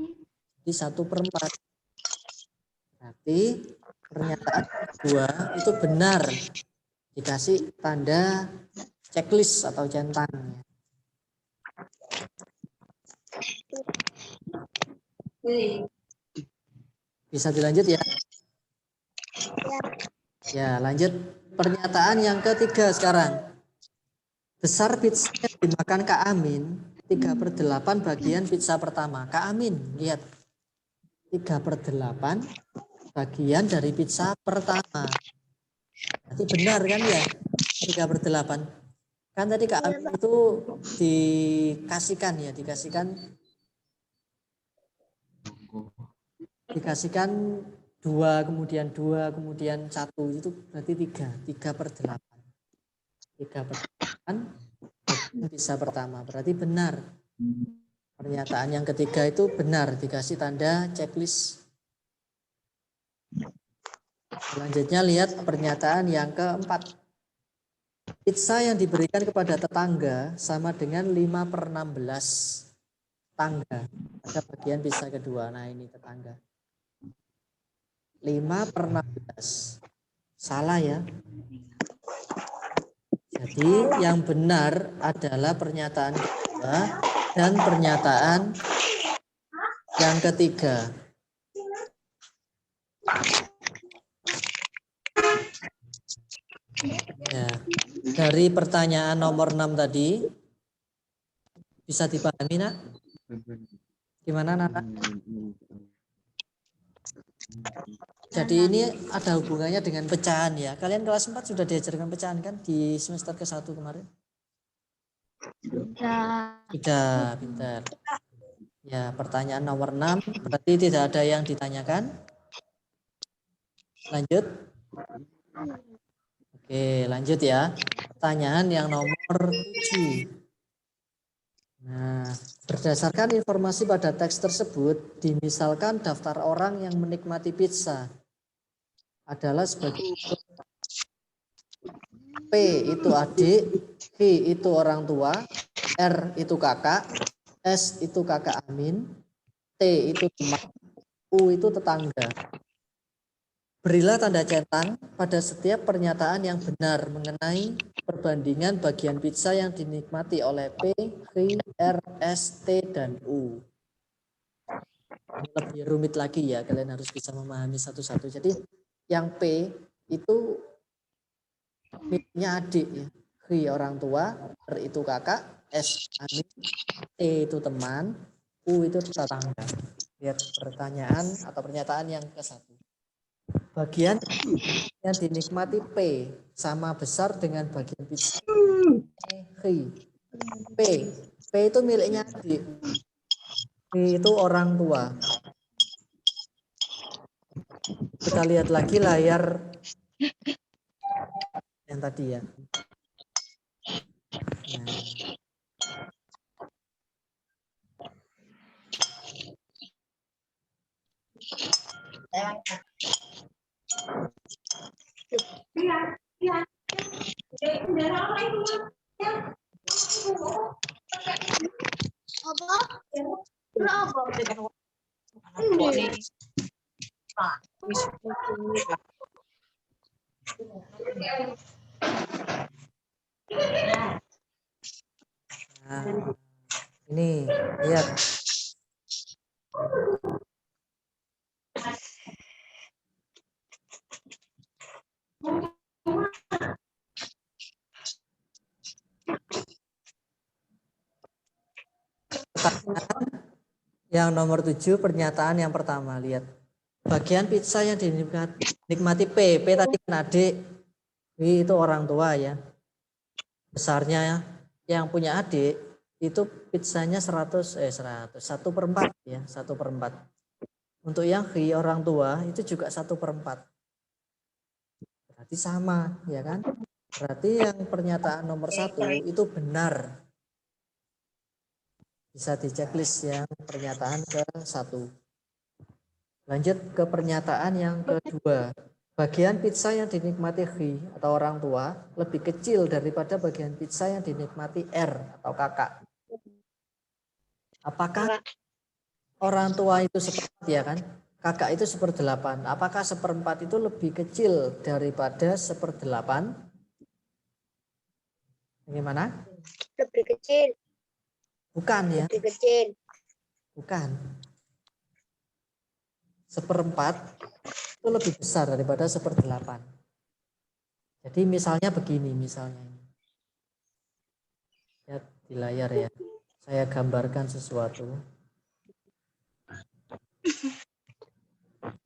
Jadi 1/4. Berarti pernyataan kedua itu benar. Dikasih tanda checklist atau centang. Bisa dilanjut ya? Ya, lanjut pernyataan yang ketiga sekarang. Besar pizza yang dimakan Kak Amin 3/8 bagian pizza pertama. Kak Amin, lihat 3/8 bagian dari pizza pertama. Berarti benar kan ya? 3/8. Kan tadi Kak Amin itu dikasihkan 2 kemudian 2 kemudian 1 itu berarti 3/8. 3/8 pizza pertama berarti benar. Pernyataan yang ketiga itu benar, dikasih tanda checklist. Selanjutnya lihat pernyataan yang keempat. Pizza yang diberikan kepada tetangga sama dengan 5/16 tangga. Ada bagian pizza kedua. Nah, ini tetangga. 5/16. Salah ya. Jadi yang benar adalah pernyataan kedua dan pernyataan yang ketiga. Ya, dari pertanyaan nomor 6 tadi bisa dipahami nak? Gimana Nana? Jadi ini ada hubungannya dengan pecahan ya. Kalian kelas 4 sudah diajarkan pecahan kan di semester ke-1 kemarin? Sudah, pintar. Ya, pertanyaan nomor 6 berarti tidak ada yang ditanyakan. Lanjut. Oke, lanjut ya. Pertanyaan yang nomor 7. Nah, berdasarkan informasi pada teks tersebut, dimisalkan daftar orang yang menikmati pizza adalah sebagai P itu adik, Q itu orang tua, R itu kakak, S itu kakak Amin, T itu teman, U itu tetangga. Berilah tanda centang pada setiap pernyataan yang benar mengenai perbandingan bagian pizza yang dinikmati oleh P, Q, R, S, T, dan U. Ini lebih rumit lagi ya, kalian harus bisa memahami satu-satu. Jadi yang P itu miliknya adik ya. Hi orang tua, R itu kakak, S adik, T itu teman, U itu tetangga. Lihat pertanyaan atau pernyataan yang ke-1. Bagian yang dinikmati P sama besar dengan bagian pizza Hi. P itu miliknya adik. P itu orang tua. Kita lihat lagi layar yang tadi ya. Nah. Nah, ini lihat. Yang nomor 7 pernyataan yang pertama, lihat. Bagian pizza yang dinikmati P tadi kan adik, W itu orang tua ya. Besarnya yang punya adik itu pizzanya 100, 1/4 ya, 1/4. Untuk yang Hi orang tua itu juga 1/4. Berarti sama ya kan? Berarti yang pernyataan nomor 1 itu benar. Bisa di checklist yang pernyataan ke-1. Lanjut ke pernyataan yang kedua. Bagian pizza yang dinikmati Hi atau orang tua lebih kecil daripada bagian pizza yang dinikmati R atau kakak. Apakah orang tua itu seperempat ya kan? Kakak itu 1/8. Apakah 1/4 itu lebih kecil daripada 1/8? Bagaimana? Lebih kecil. Bukan ya? Lebih kecil. Bukan. 1/4 itu lebih besar daripada 1/8. Jadi misalnya begini, misalnya. Lihat di layar ya. Saya gambarkan sesuatu.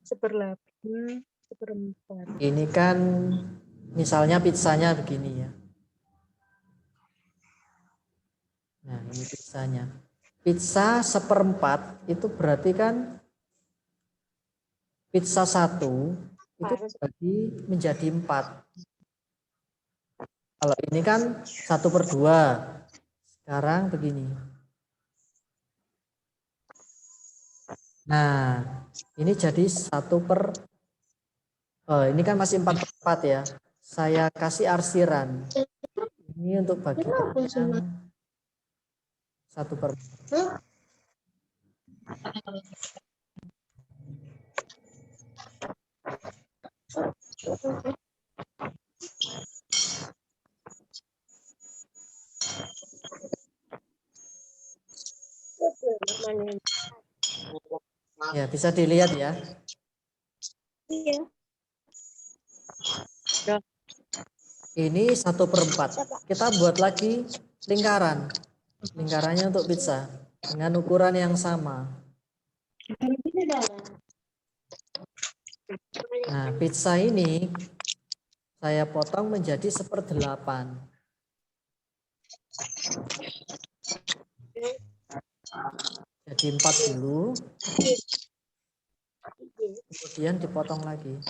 1/8, 1/4. Ini kan misalnya pizzanya begini ya. Nah ini pizzanya. Pizza 1/4 itu berarti kan pizza 1 itu dibagi menjadi 4. Kalau ini kan 1/2. Sekarang begini. Nah ini jadi 1/4. Ini kan masih 4/4 ya. Saya kasih arsiran. Ini untuk bagian yang 1/4. Ya bisa dilihat ya. Iya. Ini 1/4. Kita buat lagi lingkaran. Lingkarannya untuk pizza dengan ukuran yang sama. Nah, pizza ini saya potong menjadi 1/8. Jadi 4 dulu. Kemudian dipotong lagi.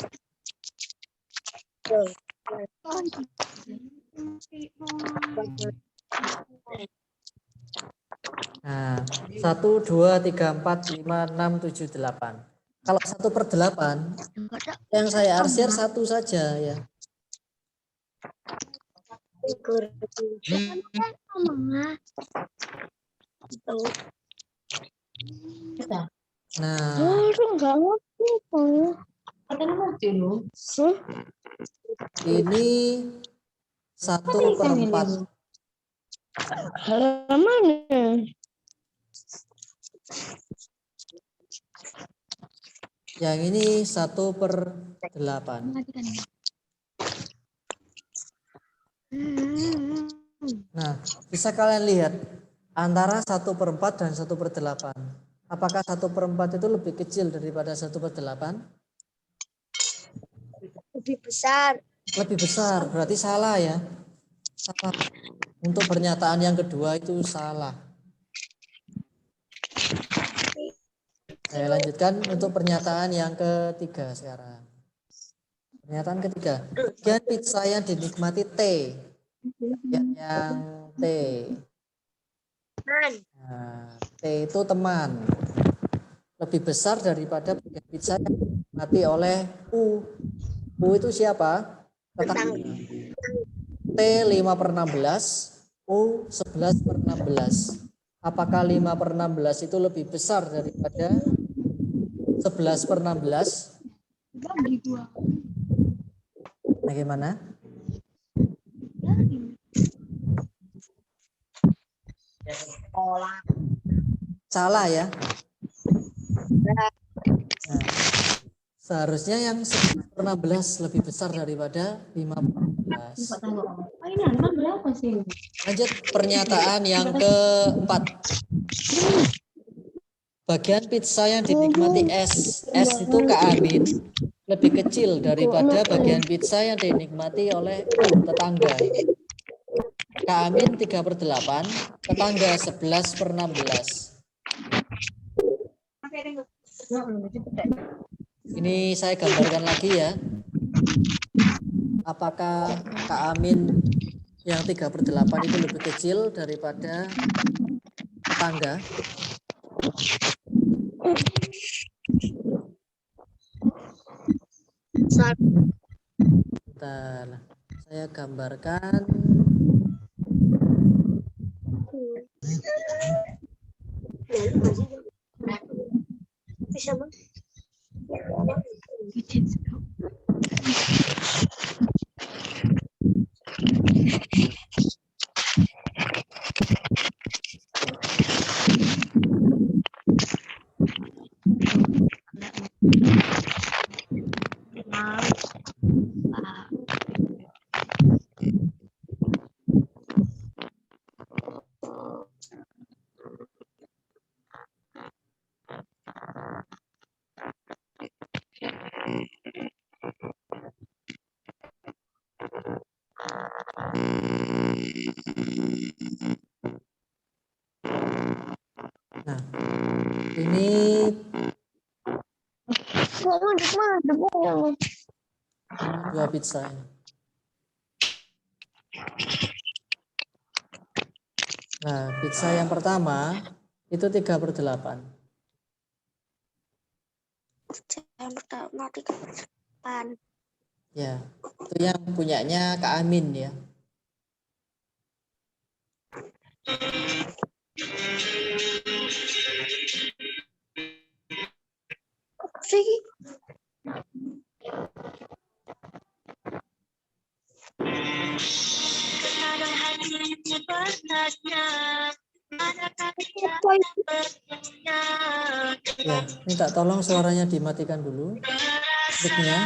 Nah, 1, 2, 3, 4, 5, 6, 7, 8. Kalau 1/8, yang saya arsir 1 saja ya. Nah, ini 1/4. Halaman. Yang ini 1/8. Nah, bisa kalian lihat antara 1/4 dan 1/8. Apakah 1/4 itu lebih kecil daripada 1/8? Lebih besar. Lebih besar, berarti salah ya. Salah. Untuk pernyataan yang kedua itu salah. Saya lanjutkan untuk pernyataan yang ketiga sekarang. Pernyataan ketiga, bagian pizza yang dinikmati T. Yang T. Nah, T itu teman. Lebih besar daripada bagian pizza yang dinikmati oleh U. U itu siapa? Tetangga. T 5/16, U 11/16. Apakah 5/16 itu lebih besar daripada 11/16? Bagaimana? Salah ya. Nah, seharusnya yang 11/16 lebih besar daripada 5/16. Lanjut pernyataan yang keempat. Bagian pizza yang dinikmati S. S itu Kak Amin lebih kecil daripada bagian pizza yang dinikmati oleh U, tetangga ini. Kak Amin 3/8, tetangga 11/16. Ini saya gambarkan lagi ya. Apakah Kak Amin yang 3/8 itu lebih kecil daripada tetangga? Bentar, saya gambarkan. Nah, ini dua pizza ini. Nah, pizza yang pertama itu 3/8. Yang pertama 3/8. Ya, itu yang punyanya Kak Amin ya. Ya, minta tolong suaranya dimatikan dulu. Mic-nya.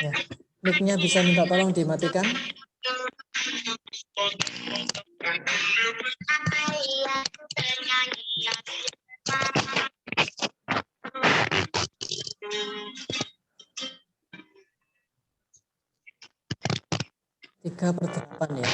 Ya, mic-nya bisa minta tolong dimatikan. Tiga per 8 ya.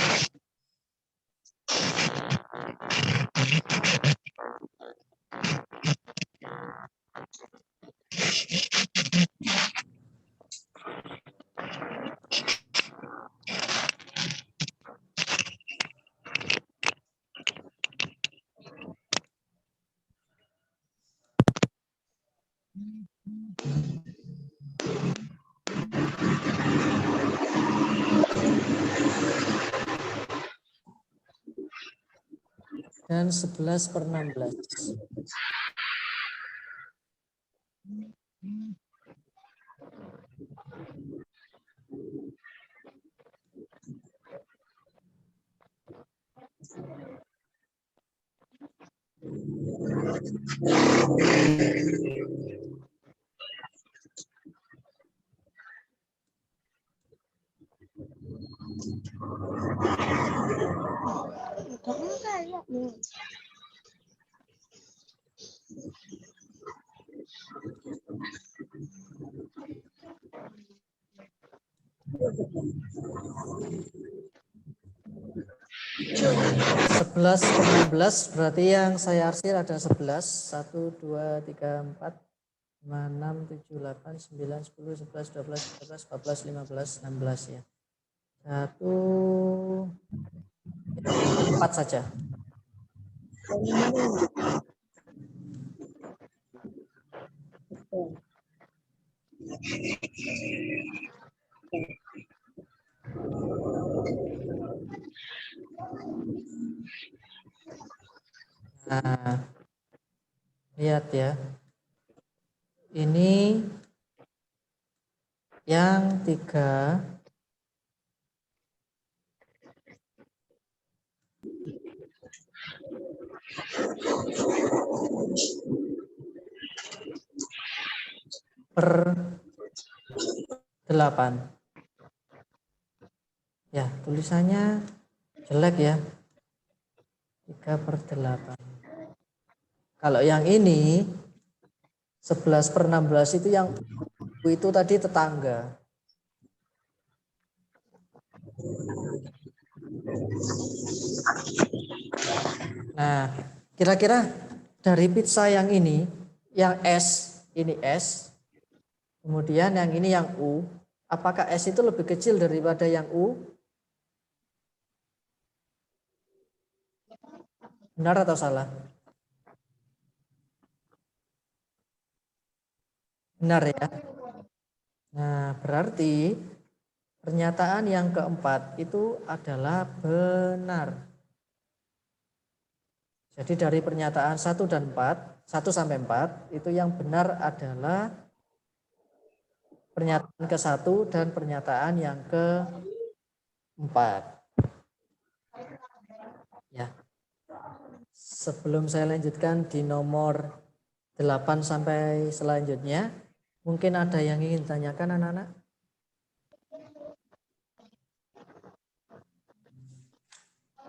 dan 11/16. Sebelas per 16 berarti yang saya arsir ada 11. 1, 2, 3, 4, 5, 6, 7, 8, 9, 10, 11, 12, 13, 14, 15, 16 ya. 1, 4 saja. Nah, lihat ya. Ini yang 3 per 8. Ya, tulisannya jelek ya. 3 per 8. Kalau yang ini 11 per 16 itu yang itu tadi tetangga. Nah, kira-kira dari pizza yang ini, yang S, ini S, kemudian yang ini yang U, apakah S itu lebih kecil daripada yang U? Benar atau salah? Benar ya. Nah, berarti pernyataan yang keempat itu adalah benar. Jadi dari pernyataan 1 dan 4, 1 sampai 4, itu yang benar adalah pernyataan ke-1 dan pernyataan yang ke-4. Ya. Sebelum saya lanjutkan di nomor 8 sampai selanjutnya, mungkin ada yang ingin tanyakan anak-anak?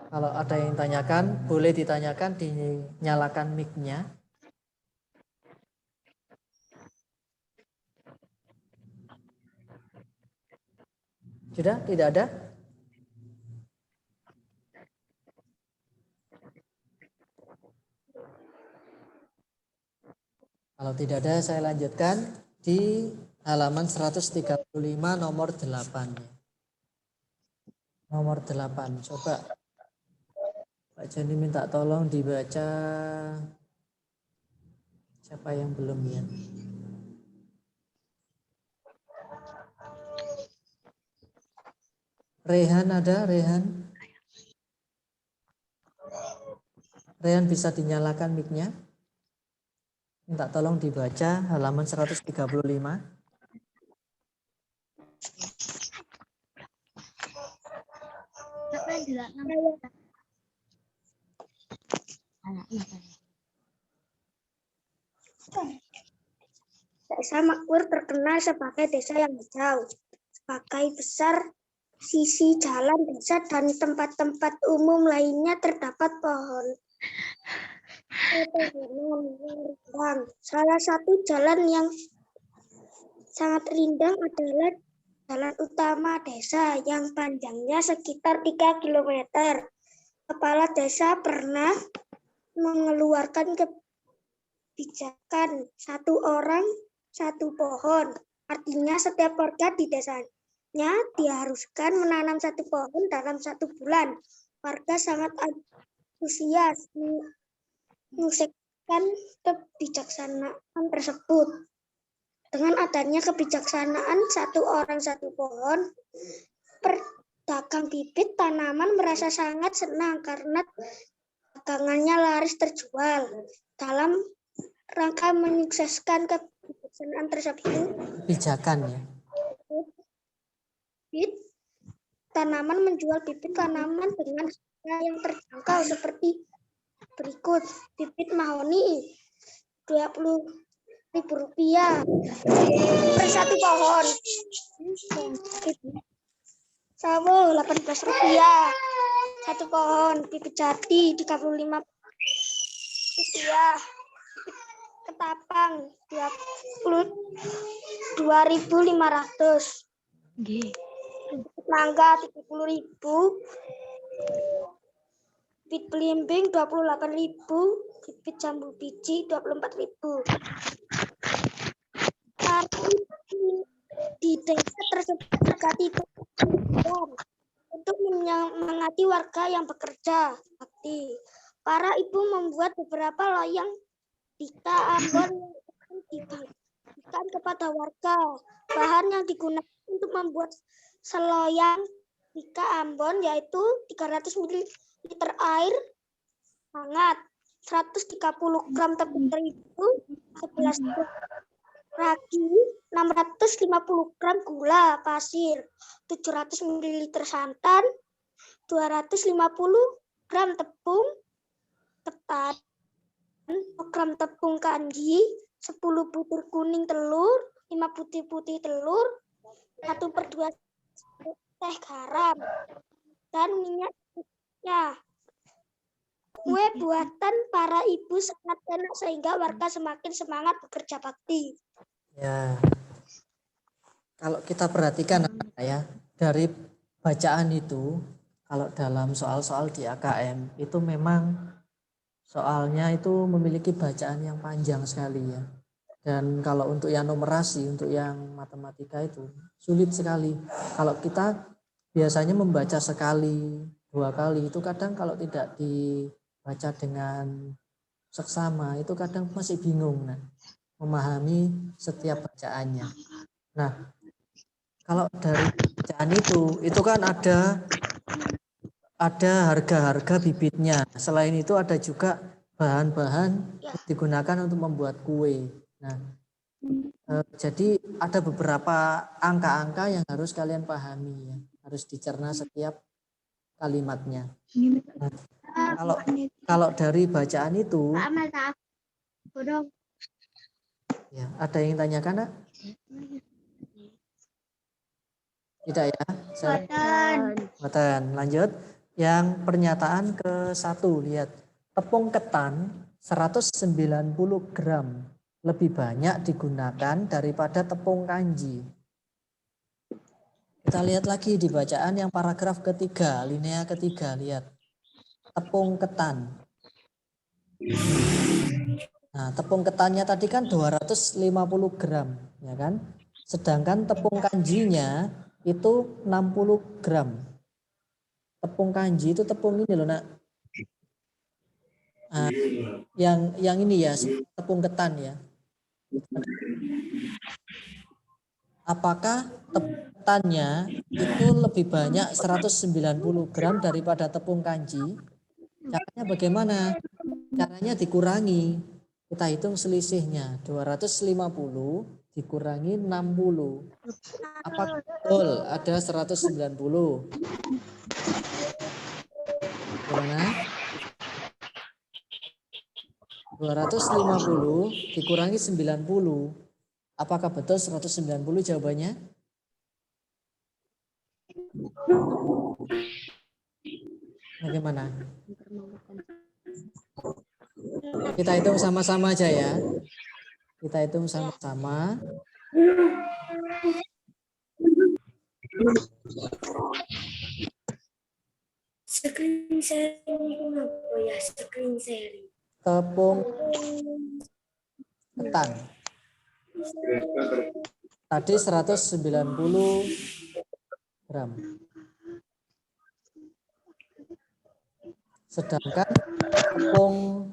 Kalau ada yang tanyakan, boleh ditanyakan, dinyalakan mic-nya. Sudah? Tidak ada? Kalau tidak ada, saya lanjutkan di halaman 135 nomor 8. Nomor 8, coba Pak Joni minta tolong dibaca. Siapa yang belum ya? Rehan ada? Rehan? Rehan bisa dinyalakan mic-nya? Minta tolong dibaca halaman 135. Desa Makmur terkenal sebagai desa yang hijau. Sebagai besar sisi jalan desa dan tempat-tempat umum lainnya terdapat pohon. Salah satu jalan yang sangat rindang adalah jalan utama desa yang panjangnya sekitar 3 km. Kepala desa pernah mengeluarkan kebijakan 1 orang 1 pohon. Artinya setiap warga di desanya diharuskan menanam 1 pohon dalam 1 bulan. Warga sangat antusias mengusahakan kebijaksanaan tersebut. Dengan adanya kebijaksanaan 1 orang 1 pohon, pedagang bibit tanaman merasa sangat senang karena dagangannya laris terjual. Dalam rangka menyukseskan kebijaksanaan tersebut, Pijakan ya. bibit tanaman menjual bibit tanaman dengan harga yang terjangkau seperti berikut. Bibit mahoni Rp20.000 per satu pohon. Sawo Rp18 satu pohon. Bibit jati Rp35. Ketapang Rp22.500. Nggih. Mangga Rp30.000. Bibit belimbing Rp28.000. Bibit jambu biji Rp24.000. Tapi di desa tersebut juga tidak untuk menyemangati warga yang bekerja bakti. Para ibu membuat beberapa loyang Tika Ambon yang akan dibagikan kepada warga. Bahan yang digunakan untuk membuat seloyang Tika Ambon yaitu 300 ml air hangat, 130 gram tepung terigu, 11 gram ragi, 650 gram gula pasir, 700 ml santan, 250 gram tepung ketan, 1 gram tepung kanji, 10 butir kuning telur, 5 butir putih telur, 1/2 teh garam, dan minyaknya. Kue buatan para ibu sangat enak sehingga warga semakin semangat bekerja bakti. Ya. Kalau kita perhatikan ya, dari bacaan itu, kalau dalam soal-soal di AKM itu memang soalnya itu memiliki bacaan yang panjang sekali ya. Dan kalau untuk yang numerasi, untuk yang matematika itu sulit sekali. Kalau kita biasanya membaca sekali, 2 kali, itu kadang kalau tidak dibaca dengan seksama itu kadang masih bingung memahami setiap bacaannya. Nah, kalau dari bacaan itu kan ada harga-harga bibitnya. Selain itu ada juga bahan-bahan yang digunakan untuk membuat kue. Nah, jadi ada beberapa angka-angka yang harus kalian pahami ya. Harus dicerna setiap kalimatnya. Nah, kalau dari bacaan itu ya, ada yang tanyakan, Nak? Tidak ya? Boten. Lanjut. Yang pernyataan ke-1, lihat. Tepung ketan 190 gram lebih banyak digunakan daripada tepung kanji. Kita lihat lagi di bacaan yang paragraf ketiga, linea ketiga, lihat. Tepung ketan. Nah, tepung ketannya tadi kan 250 gram, ya kan? Sedangkan tepung kanjinya itu 60 gram. Tepung kanji itu tepung ini loh, Nak. Nah, yang ini ya, tepung ketan ya. Apakah tepung ketannya itu lebih banyak 190 gram daripada tepung kanji? Caranya bagaimana? Caranya dikurangi. Kita hitung selisihnya. 250 dikurangi 60. Apakah betul ada 190? Gimana? 250 dikurangi 90. Apakah betul 190 jawabannya? Bagaimana? Kita hitung sama-sama aja ya. Kita hitung sama-sama. Screen sharing apa ya? Screen sharing. Tepung ketan. Tadi 190 gram. Sedangkan tepung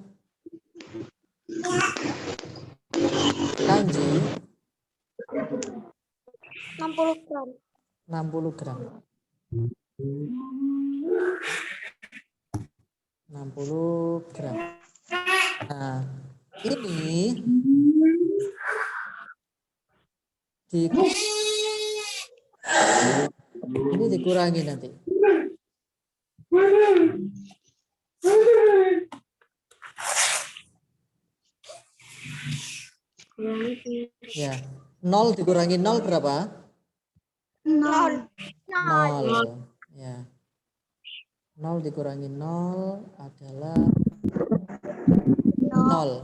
kanji 60 gram. 60 gram. 60 gram. Nah, ini dikurangi nanti. Ya, 0 dikurangi 0 berapa? 0. 0. Ya. 0 dikurangi 0 adalah 0.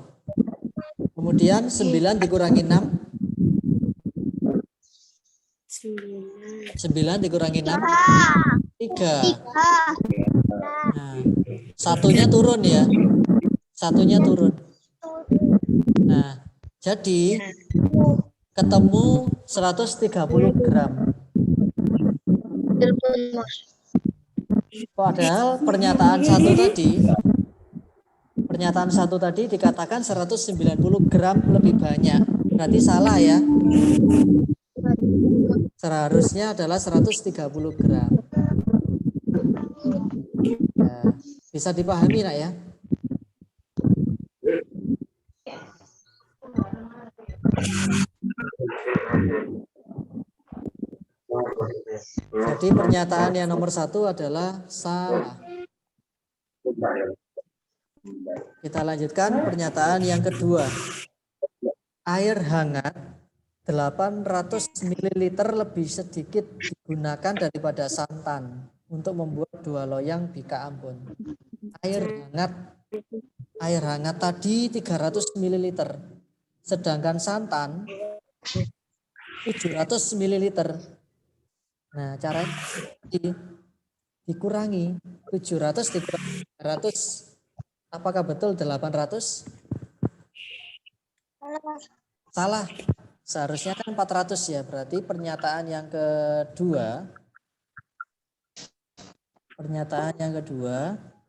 Kemudian 9 dikurangi 6. 9 dikurangi 6. 3. Nah, satunya turun ya. Satunya turun. Nah, jadi ketemu 130 gram. Padahal pernyataan satu tadi dikatakan 190 gram lebih banyak. Berarti salah ya. Seharusnya adalah 130 gram. Nah, bisa dipahami nak ya? Jadi pernyataan yang nomor 1 adalah salah. Kita lanjutkan pernyataan yang kedua. Air hangat 800 ml lebih sedikit digunakan daripada santan untuk membuat 2 loyang bika Ambon. Air hangat tadi 300 ml. Sedangkan santan 700 ml. Nah, caranya dikurangi 700 dikurangi 300. Apakah betul 800? Salah. Seharusnya kan 400 ya. Berarti pernyataan yang kedua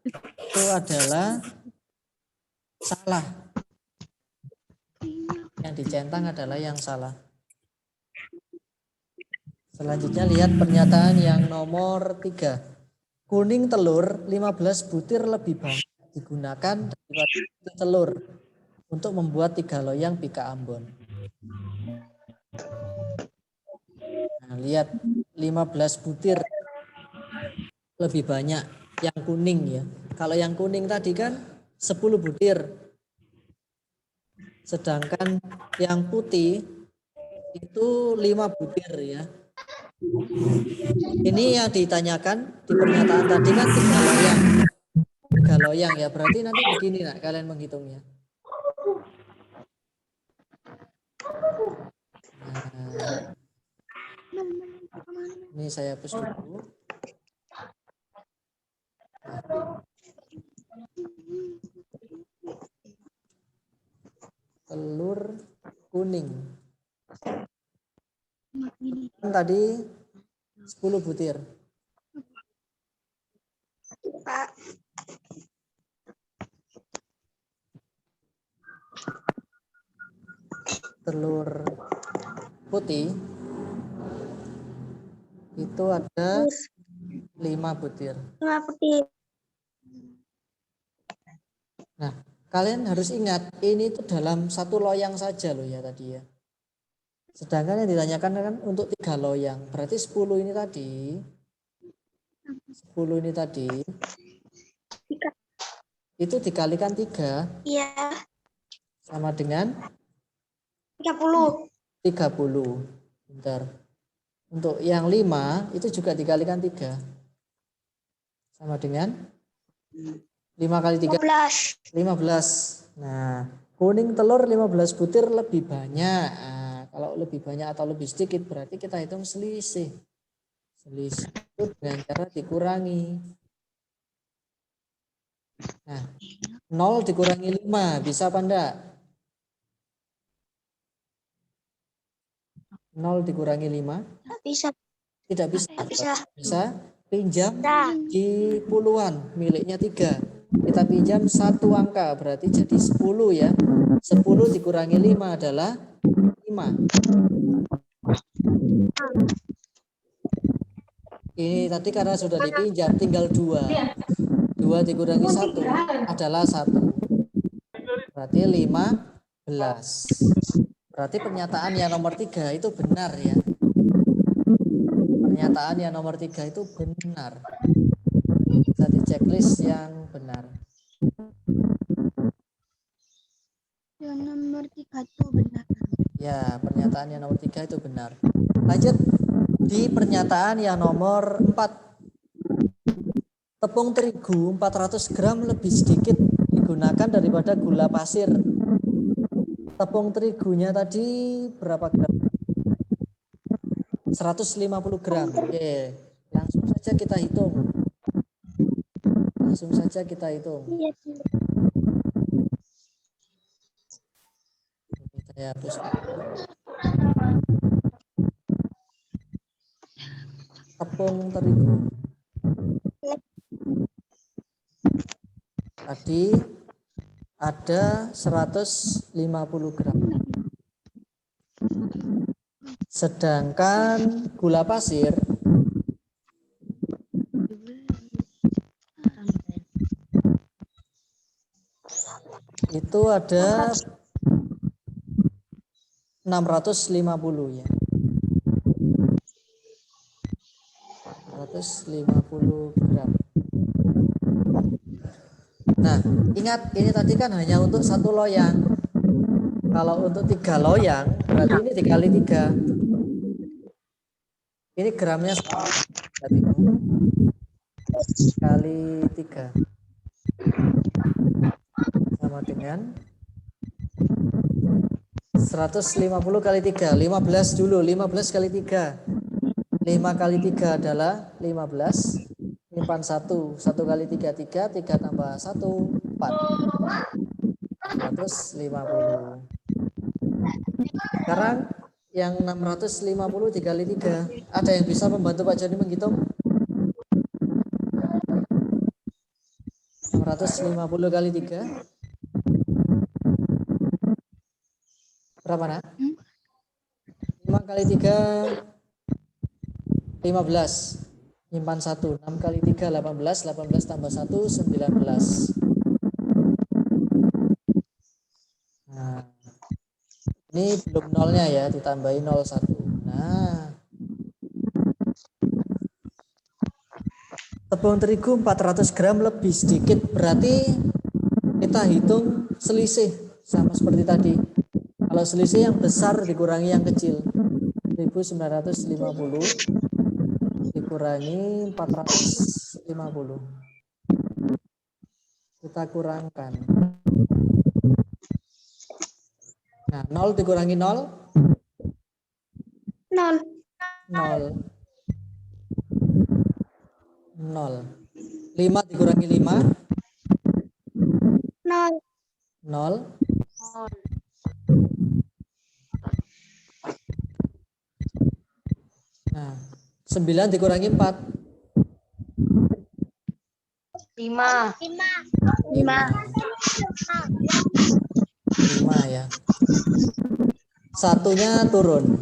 itu adalah salah. Yang dicentang adalah yang salah. Selanjutnya lihat pernyataan yang nomor 3. Kuning telur 15 butir lebih banyak digunakan daripada telur untuk membuat 3 loyang bika Ambon. Nah, lihat 15 butir lebih banyak yang kuning ya. Kalau yang kuning tadi kan 10 butir. Sedangkan yang putih itu 5 butir ya. Ini yang ditanyakan di pernyataan tadi kan 3 loyang. 3 loyang ya. Berarti nanti begini nak kalian menghitungnya. Nah, ini saya hapus dulu. Telur kuning. Tadi 10 butir. Telur putih itu ada 5 butir. Nah, kalian harus ingat ini itu dalam 1 loyang saja loh ya tadi ya. Sedangkan yang ditanyakan kan untuk 3 loyang. Berarti 10 ini tadi. 10 ini tadi. Itu dikalikan 3. Iya. Sama dengan 30. 30. Bentar. Untuk yang 5 itu juga dikalikan 3. Sama dengan 5 kali 3. 15. Nah, kuning telur 15 butir lebih banyak. Nah, kalau lebih banyak atau lebih sedikit berarti kita hitung selisih. Selisih itu dengan cara dikurangi. Nah, 0 dikurangi 5 bisa apa enggak? 0 dikurangi 5? Bisa. Tidak bisa. Bisa. Bisa pinjam Bisa. di puluhan, miliknya 3. Kita pinjam 1 angka berarti jadi 10 ya. 10 dikurangi 5 adalah 5. Ini tadi karena sudah dipinjam tinggal 2. 2 2 dikurangi 1 adalah 1. Berarti 15. Berarti pernyataan yang nomor 3 itu benar ya. Pernyataan yang nomor 3 itu benar. Jadi checklist yang benar. Yang nomor 3 itu benar. Ya, pernyataan yang nomor 3 itu benar. Lanjut di pernyataan yang nomor 4. Tepung terigu 400 gram lebih sedikit digunakan daripada gula pasir. Tepung terigunya tadi berapa gram? 150 gram. Oke, langsung saja kita hitung. Langsung saja kita hitung. Iya. Ini saya hapus. Tepung terigu. Tadi ada 150 gram. Sedangkan gula pasir itu ada 650 ya. 150 gram. Nah, ingat ini tadi kan hanya untuk 1 loyang. Kalau untuk 3 loyang, berarti ini dikali 3. Ini gramnya berarti kali 3 sama dengan 150 kali 3. 15 dulu, 15 kali 3. 5 kali 3 adalah 15. Simpan 1. 1 kali 3, 3. 3 tambah 1, 4. 150. Sekarang yang 650 dikali 3. Ada yang bisa membantu Pak Joni menghitung? 650 kali 3. Berapa nak? 5 kali 3, 15. Nyimpan 1. 6 kali 3, 18. 18 tambah 1, 19. Nah, ini belum nolnya ya, ditambahin 01. Nah, tepung terigu 400 gram lebih sedikit, berarti kita hitung selisih sama seperti tadi. Kalau selisih yang besar dikurangi yang kecil, 1950 dikurangi 450. Kita kurangkan. Nah, 0 dikurangi 0? 0. 0. 0. 5 dikurangi 5? 0. 0. Nah, 9 dikurangi 4? 5. 5. 5 ya. Satunya turun.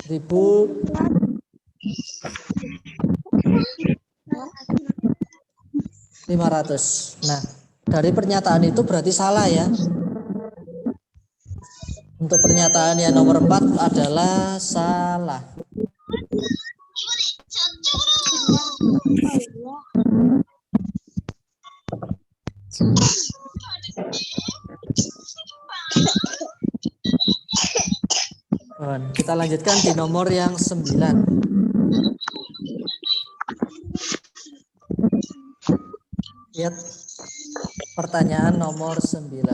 1.500. Nah, dari pernyataan itu berarti salah ya. Untuk pernyataan yang nomor 4 adalah salah. Kita lanjutkan di nomor yang 9. Lihat pertanyaan nomor 9.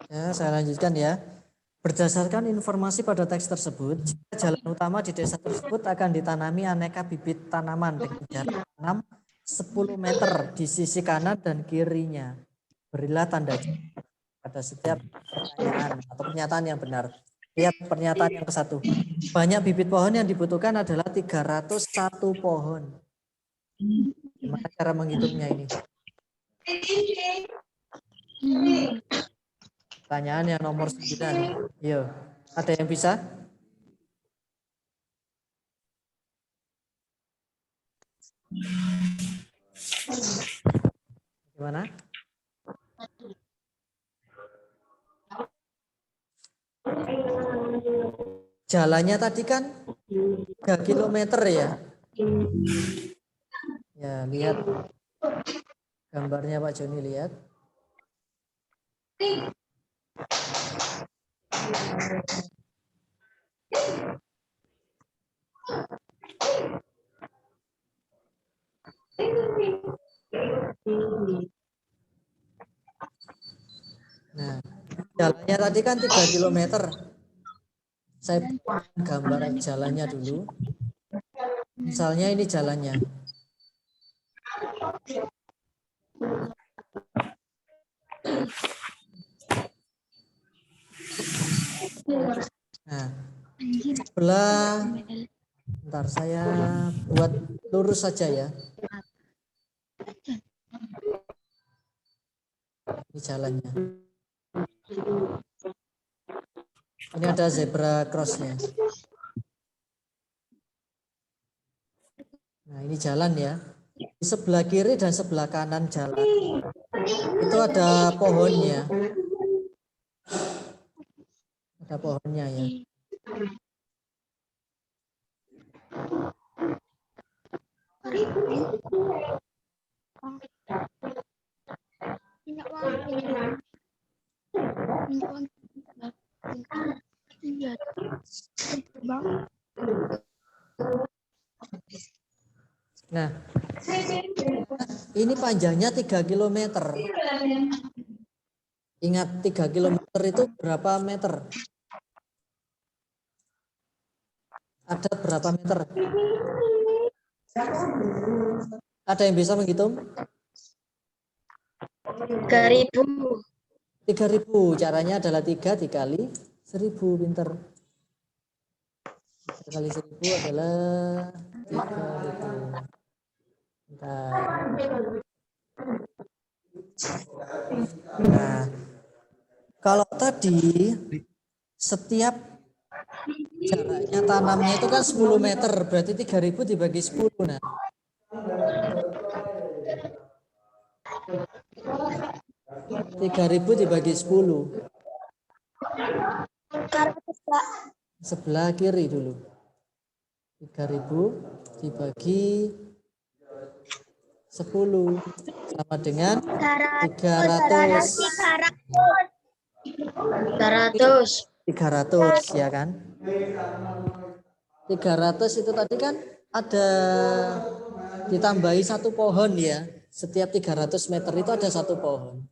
Ya, saya lanjutkan ya. Berdasarkan informasi pada teks tersebut, jalan utama di desa tersebut akan ditanami aneka bibit tanaman dengan jarak tanam 10 meter di sisi kanan dan kirinya. Berilah tanda pada setiap pertanyaan atau pernyataan yang benar. Lihat pernyataan yang ke-1. Banyak bibit pohon yang dibutuhkan adalah 301 pohon. Gimana cara menghitungnya ini? Pertanyaan yang nomor 9. Yo, ada yang bisa? Gimana? Jalannya tadi kan 3 kilometer ya. Ya, lihat gambarnya Pak Joni, lihat. Nah, jalannya tadi kan 3 kilometer. Saya gambar jalannya dulu. Misalnya ini jalannya. Nah, sebelah, ntar saya buat lurus saja ya. Ini jalannya. Ini ada zebra crossnya. Nah, ini jalan ya. Di sebelah kiri dan sebelah kanan jalan itu ada pohonnya. Ada pohonnya ya. Nah, ini panjangnya 3 kilometer. Ingat 3 kilometer itu berapa meter? Ada berapa meter? Ada yang bisa menghitung? 3.000. 3.000. Caranya adalah 3 dikali 1.000, pinter. 3 kali 1.000 adalah 3.000. Nah, kalau tadi setiap jaraknya tanamnya itu kan 10 meter, berarti 3.000 dibagi 10. Nah, 3.000 dibagi 10. Sebelah kiri dulu. 3.000 dibagi 10 sama dengan 300. 300 ya kan? 300 itu tadi kan ada ditambahi 1 pohon ya. Setiap 300 meter itu ada 1 pohon.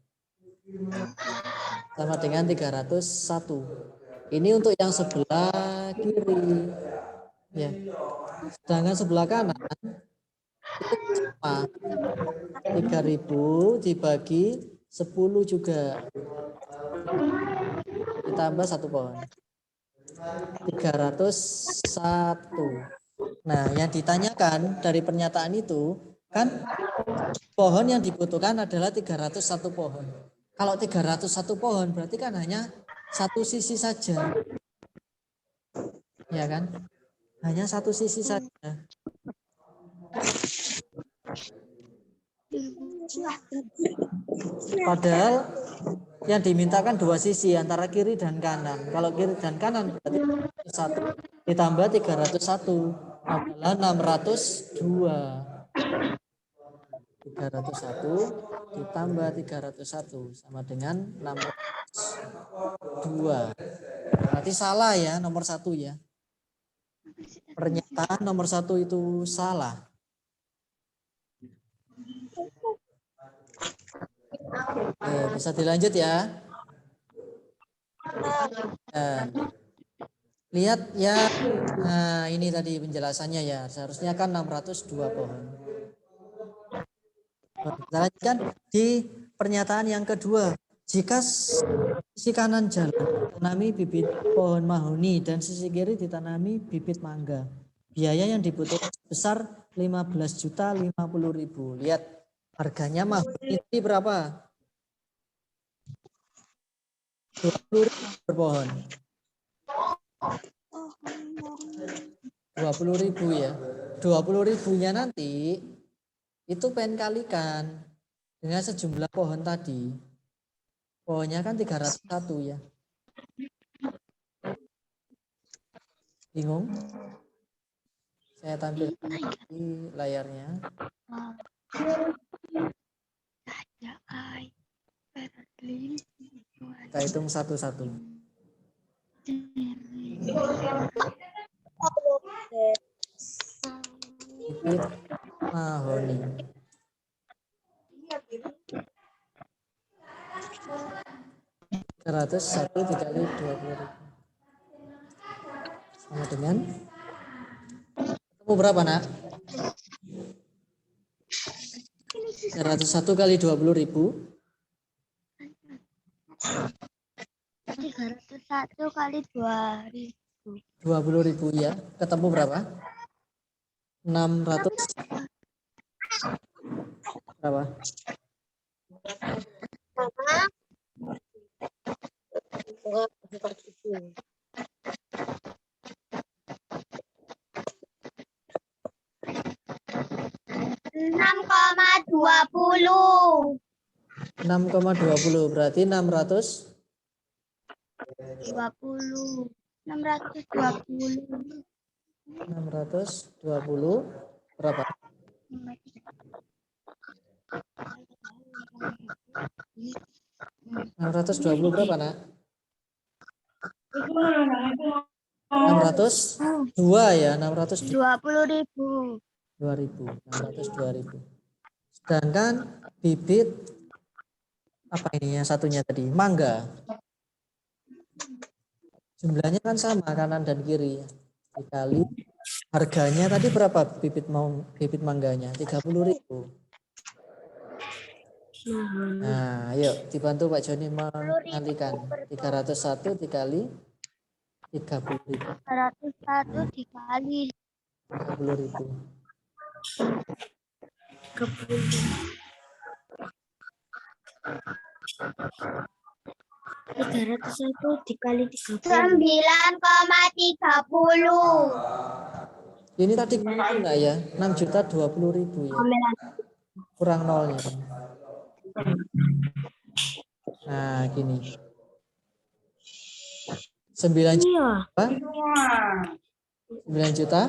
Sama dengan 301. Ini untuk yang sebelah kiri. Ya. Sedangkan sebelah kanan itu sama. 3.000 dibagi 10 juga. Ditambah 1 pohon. 301. Nah, yang ditanyakan dari pernyataan itu kan pohon yang dibutuhkan adalah 301 pohon. Kalau 301 pohon berarti kan hanya 1 sisi saja. Ya kan? Hanya 1 sisi saja. Padahal yang dimintakan 2 sisi antara kiri dan kanan. Kalau kiri dan kanan berarti 1 ditambah 301 adalah 602. 301 ditambah 301 sama dengan 602. Berarti salah ya nomor 1 ya. Pernyataan nomor 1 itu salah. Bisa dilanjut ya. Lihat ya, nah ini tadi penjelasannya ya. Seharusnya kan 602 pohon. Kita lanjutkan di pernyataan yang kedua. Jika sisi kanan jalan ditanami bibit pohon mahoni dan sisi kiri ditanami bibit mangga, biaya yang dibutuhkan sebesar 15.050.000. Lihat Harganya mahoni tadi berapa? 20.000 per pohon. 20.000 ya. 20.000-nya nanti itu pengen kalikan dengan sejumlah pohon tadi. Pohonnya kan 301 ya. Bingung? Saya tampilkan di layarnya. Kita hitung satu-satu. Bibit mahoni. Satu dikali 20.000 sama dengan ketemu berapa nak? 301 kali 20.000 301 kali 2.000. 20.000 ya. Ketemu berapa? 600 berapa? Enam koma 20. 6,20 berarti 600 20. 620. 620 berapa? 620 berapa nak? 602 ya, 602 20.000. 602.000. Sedangkan bibit apa ini yang satunya tadi? Mangga. Jumlahnya kan sama kanan dan kiri. Dikali harganya tadi berapa bibit mangganya? 30.000. Nah, yuk dibantu Pak Joni mengalihkan. 301 dikali 30.000. 301 dikali 30.000. 301 dikali 30. 9,30. Ini tadi enggak ya? 6.020.000 ya. Kurang nolnya. Nah, gini. 9 juta. 9 juta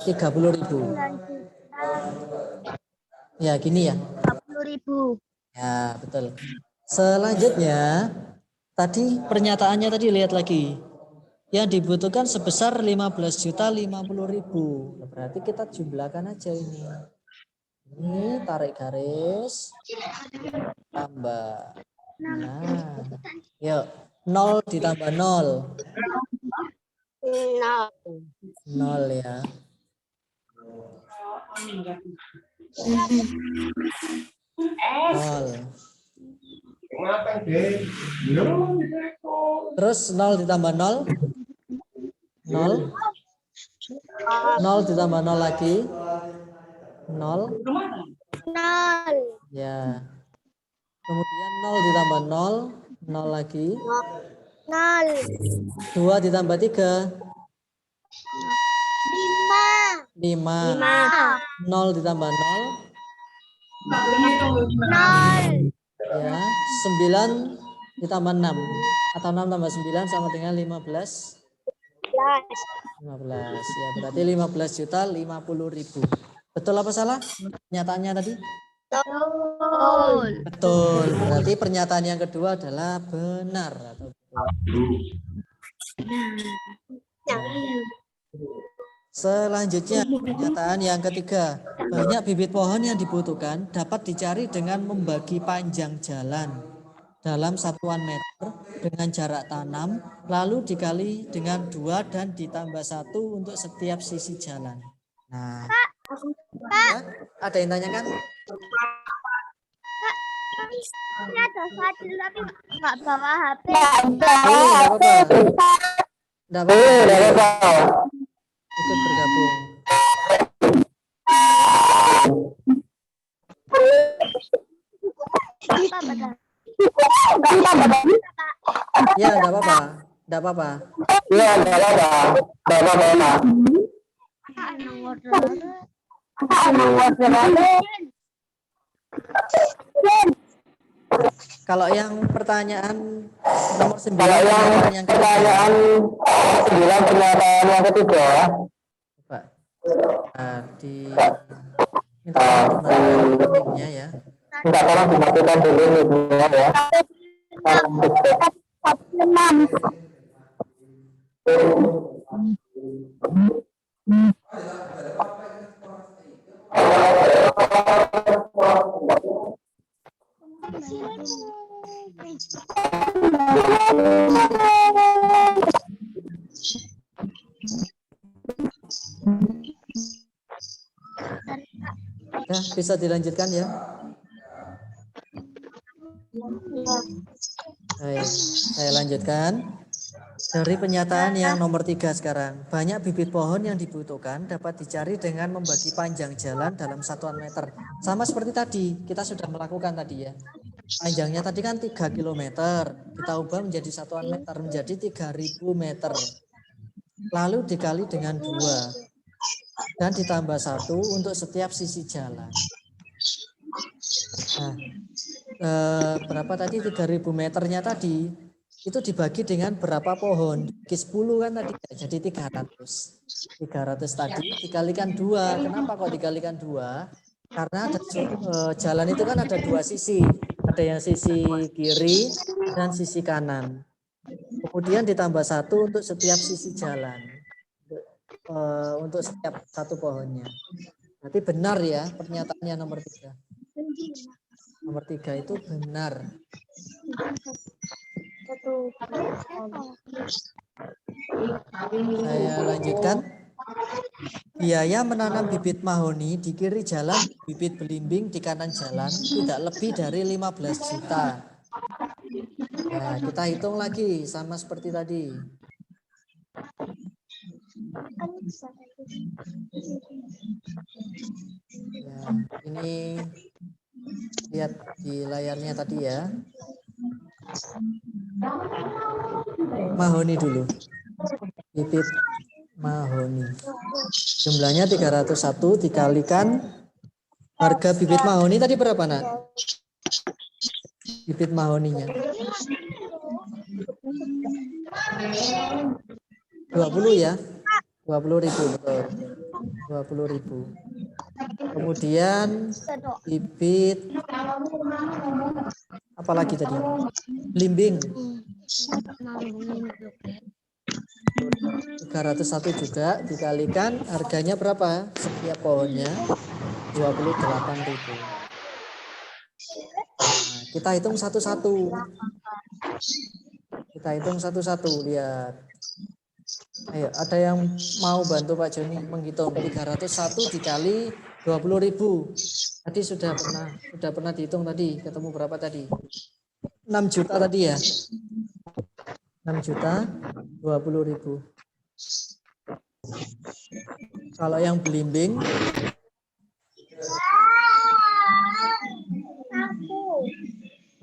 30.000. Ya, gini ya. 30.000. Ya, betul. Selanjutnya, tadi pernyataannya tadi lihat lagi. Yang dibutuhkan sebesar 15.050.000. Berarti kita jumlahkan aja ini. Ini tarik garis, tambah. Nah, yuk. 0 ditambah 0. 0 ya. 0. Terus 0 ditambah 0. 0. 0 ditambah 0 lagi. 0. 0. Ya. Kemudian 0 ditambah 0. 0 lagi. 0. 2 ditambah 3. 5. 5. 0 ditambah 0. 0. Ya. 9 ditambah 6. Atau 6 tambah 9 sama dengan 15. 15. Ya, berarti 15.050.000. Betul apa salah? Pernyataannya tadi? Betul. Betul. Berarti pernyataan yang kedua adalah benar atau betul. Selanjutnya pernyataan yang ketiga. Banyak bibit pohon yang dibutuhkan dapat dicari dengan membagi panjang jalan dalam satuan meter dengan jarak tanam, lalu dikali dengan 2 dan ditambah 1 untuk setiap sisi jalan. Nah, ya, ada yang tanyakan? Ini ada Fadil tapi nggak bawa HP. Boleh, enggak apa-apa. Ikut bergabung. Ya, enggak apa-apa. Enggak apa-apa. Iya, enggak apa-apa. Enggak apa-apa. Kalau yang pertanyaan nomor 9 Kalau yang pernyataan yang ketiga. pertanyaan 9 pernyataan yang ketiga, Pak. Di minta tolong dimatikan mic-nya ya. minta tolong dimatikan dulu mic-nya ya. Ya, bisa dilanjutkan ya. Baik, saya lanjutkan. Dari pernyataan yang nomor 3 sekarang. Banyak bibit pohon yang dibutuhkan dapat dicari dengan membagi panjang jalan dalam satuan meter. Sama seperti tadi, kita sudah melakukan tadi ya. Panjangnya tadi kan 3 km. Kita ubah menjadi satuan meter, menjadi 3.000 meter. Lalu dikali dengan 2. Dan ditambah 1 untuk setiap sisi jalan. Nah, berapa tadi 3.000 meternya tadi? Itu dibagi dengan berapa pohon? Dibagi 10 kan tadi, jadi 300. 300 tadi dikalikan 2. Kenapa kok dikalikan 2? Karena ada, jalan itu kan ada 2 sisi. Ada yang sisi kiri dan sisi kanan. Kemudian ditambah 1 untuk setiap sisi jalan. Untuk setiap satu pohonnya. Berarti benar ya pernyataannya nomor 3. Nomor 3 itu benar. Saya lanjutkan. Biaya menanam bibit mahoni di kiri jalan, bibit belimbing di kanan jalan tidak lebih dari 15 juta. Nah, kita hitung lagi sama seperti tadi. Ya, ini lihat di layarnya tadi ya. Mahoni dulu. Bibit mahoni. Jumlahnya 301 dikalikan harga bibit mahoni tadi berapa, Nak? Bibit mahoninya. 20 ya. 20.000 betul. 20.000. Kemudian bibit apalagi tadi? Belimbing. 301 juga dikalikan harganya berapa? Setiap pohonnya 28.000. Nah, kita hitung satu-satu. Kita hitung satu-satu, lihat. Ayo, ada yang mau bantu Pak Joni menghitung 301 dikali 20.000. Tadi sudah pernah dihitung tadi, ketemu berapa tadi? 6 juta tadi ya. 6 juta 20.000. Kalau yang belimbing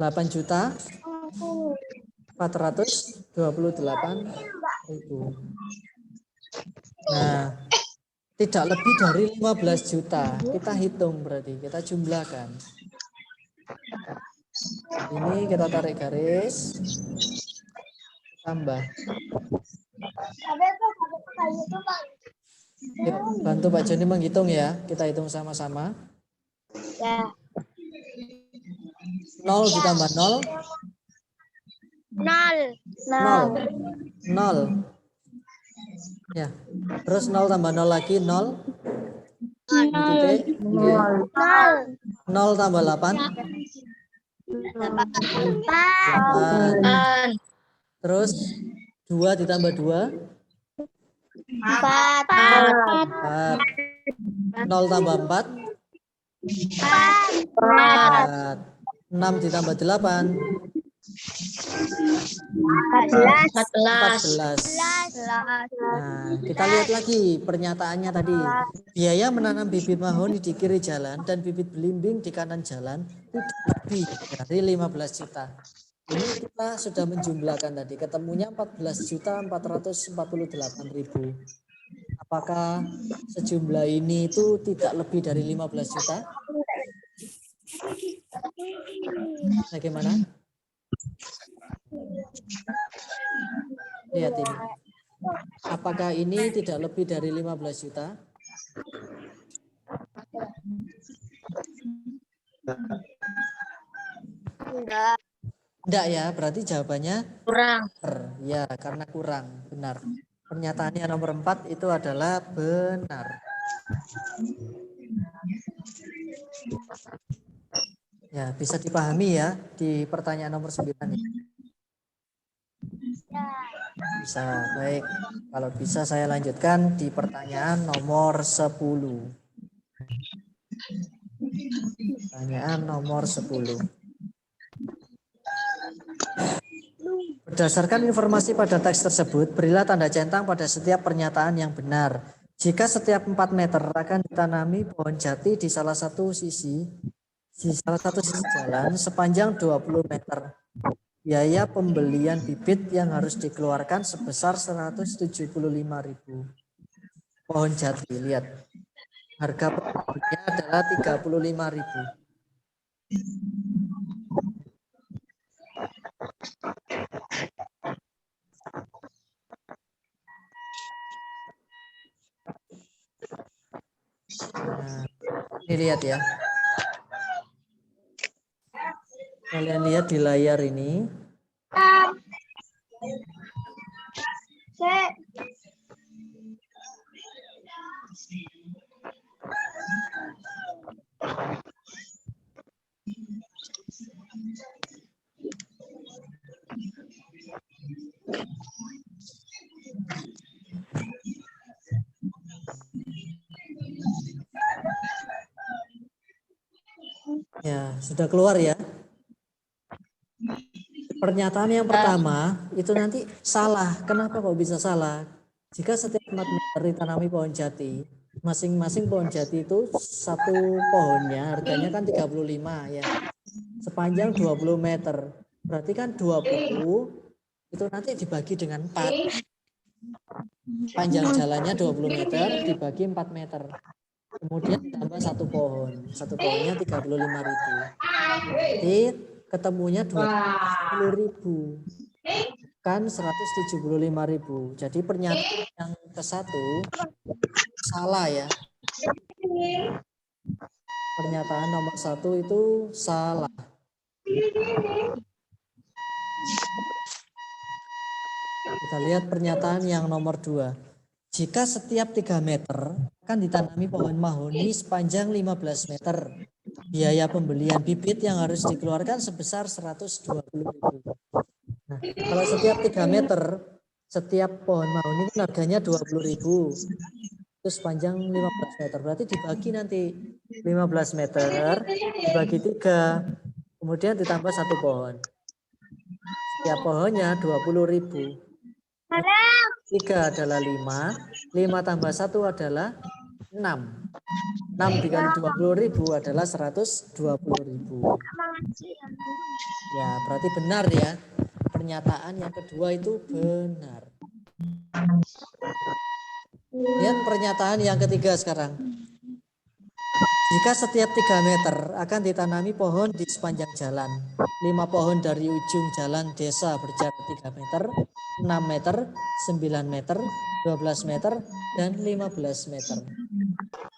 8 juta 428.000. Nah, tidak lebih dari 15 juta. Kita hitung berarti, kita jumlahkan. Ini kita tarik garis. Tambah. Yuk, bantu Pak Joni menghitung ya. Kita hitung sama-sama. Ya. 0 ditambah 0. 0. 0. Ya. Terus 0 tambah 0 lagi 0. 0 tambah 8. 8. Terus 2 ditambah 2. 4. 0 tambah 4. 4. 6 ditambah 8. 14. Nah, kita lihat lagi pernyataannya tadi. Biaya menanam bibit mahoni di kiri jalan dan bibit belimbing di kanan jalan tidak lebih dari 15 juta. Ini kita sudah menjumlahkan tadi, ketemunya 14.448.000. Apakah sejumlah ini itu tidak lebih dari 15 juta? Bagaimana? Lihat ini. Apakah ini tidak lebih dari 15 juta? Enggak. Enggak ya, berarti jawabannya Kurang. ya, karena kurang. Benar. Pernyataannya nomor 4 itu adalah benar. Ya, bisa dipahami ya di pertanyaan nomor 9 ini. Bisa, baik. Kalau bisa saya lanjutkan di pertanyaan nomor 10. Pertanyaan nomor 10. Berdasarkan informasi pada teks tersebut, berilah tanda centang pada setiap pernyataan yang benar. Jika setiap 4 meter akan ditanami pohon jati di salah satu sisi jalan sepanjang 20 meter. Biaya pembelian bibit yang harus dikeluarkan sebesar 175.000. Pohon jati, lihat. Harga per pohonnya adalah 35.000. Nah, ini lihat ya. Kalian lihat di layar ini. Ya, sudah keluar ya. Pernyataan yang pertama itu nanti salah. Kenapa kok bisa salah? Jika setiap 4 meter ditanami pohon jati, masing-masing pohon jati itu satu pohonnya harganya kan 35 ya. Sepanjang 20 meter. Berarti kan 20 itu nanti dibagi dengan 4. Panjang jalannya 20 meter dibagi 4 meter. Kemudian tambah satu pohon. Satu pohonnya 35.000. Jadi ketemunya 20.000. Kan 175.000. Jadi pernyataan yang ke-1 salah ya. Pernyataan nomor 1 itu salah. Kita lihat pernyataan yang nomor 2. Jika setiap 3 meter akan ditanami pohon mahoni sepanjang 15 meter. Biaya pembelian bibit yang harus dikeluarkan sebesar 120.000. Nah, kalau setiap 3 meter, setiap pohon mahoni harganya 20.000. Terus panjang 15 meter. Berarti dibagi nanti 15 meter, dibagi 3, kemudian ditambah satu pohon. Setiap pohonnya 20.000. 3 adalah 5, 5 tambah 1 adalah 6. 6 dikali 20.000 adalah 120.000. Ya, berarti benar ya. Pernyataan yang kedua itu benar. Lihat pernyataan yang ketiga sekarang. Jika setiap 3 meter akan ditanami pohon di sepanjang jalan. 5 pohon dari ujung jalan desa berjarak 3 meter, 6 meter, 9 meter, 12 meter, dan 15 meter.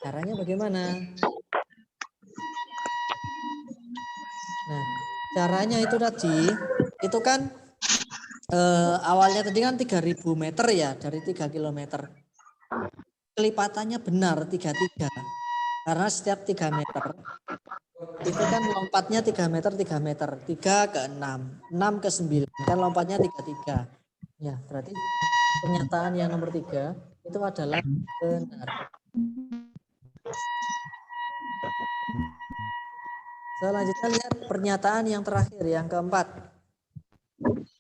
Caranya bagaimana? Nah, caranya itu tadi, itu kan awalnya tadi kan 3.000 meter ya, dari 3 kilometer. Kelipatannya benar 33. Karena setiap 3 meter itu kan lompatnya 3 meter, 3 meter, 3 ke 6, 6 ke 9, kan lompatnya 33. Ya, berarti pernyataan yang nomor 3 itu adalah benar. Selanjutnya lihat pernyataan yang terakhir, yang keempat.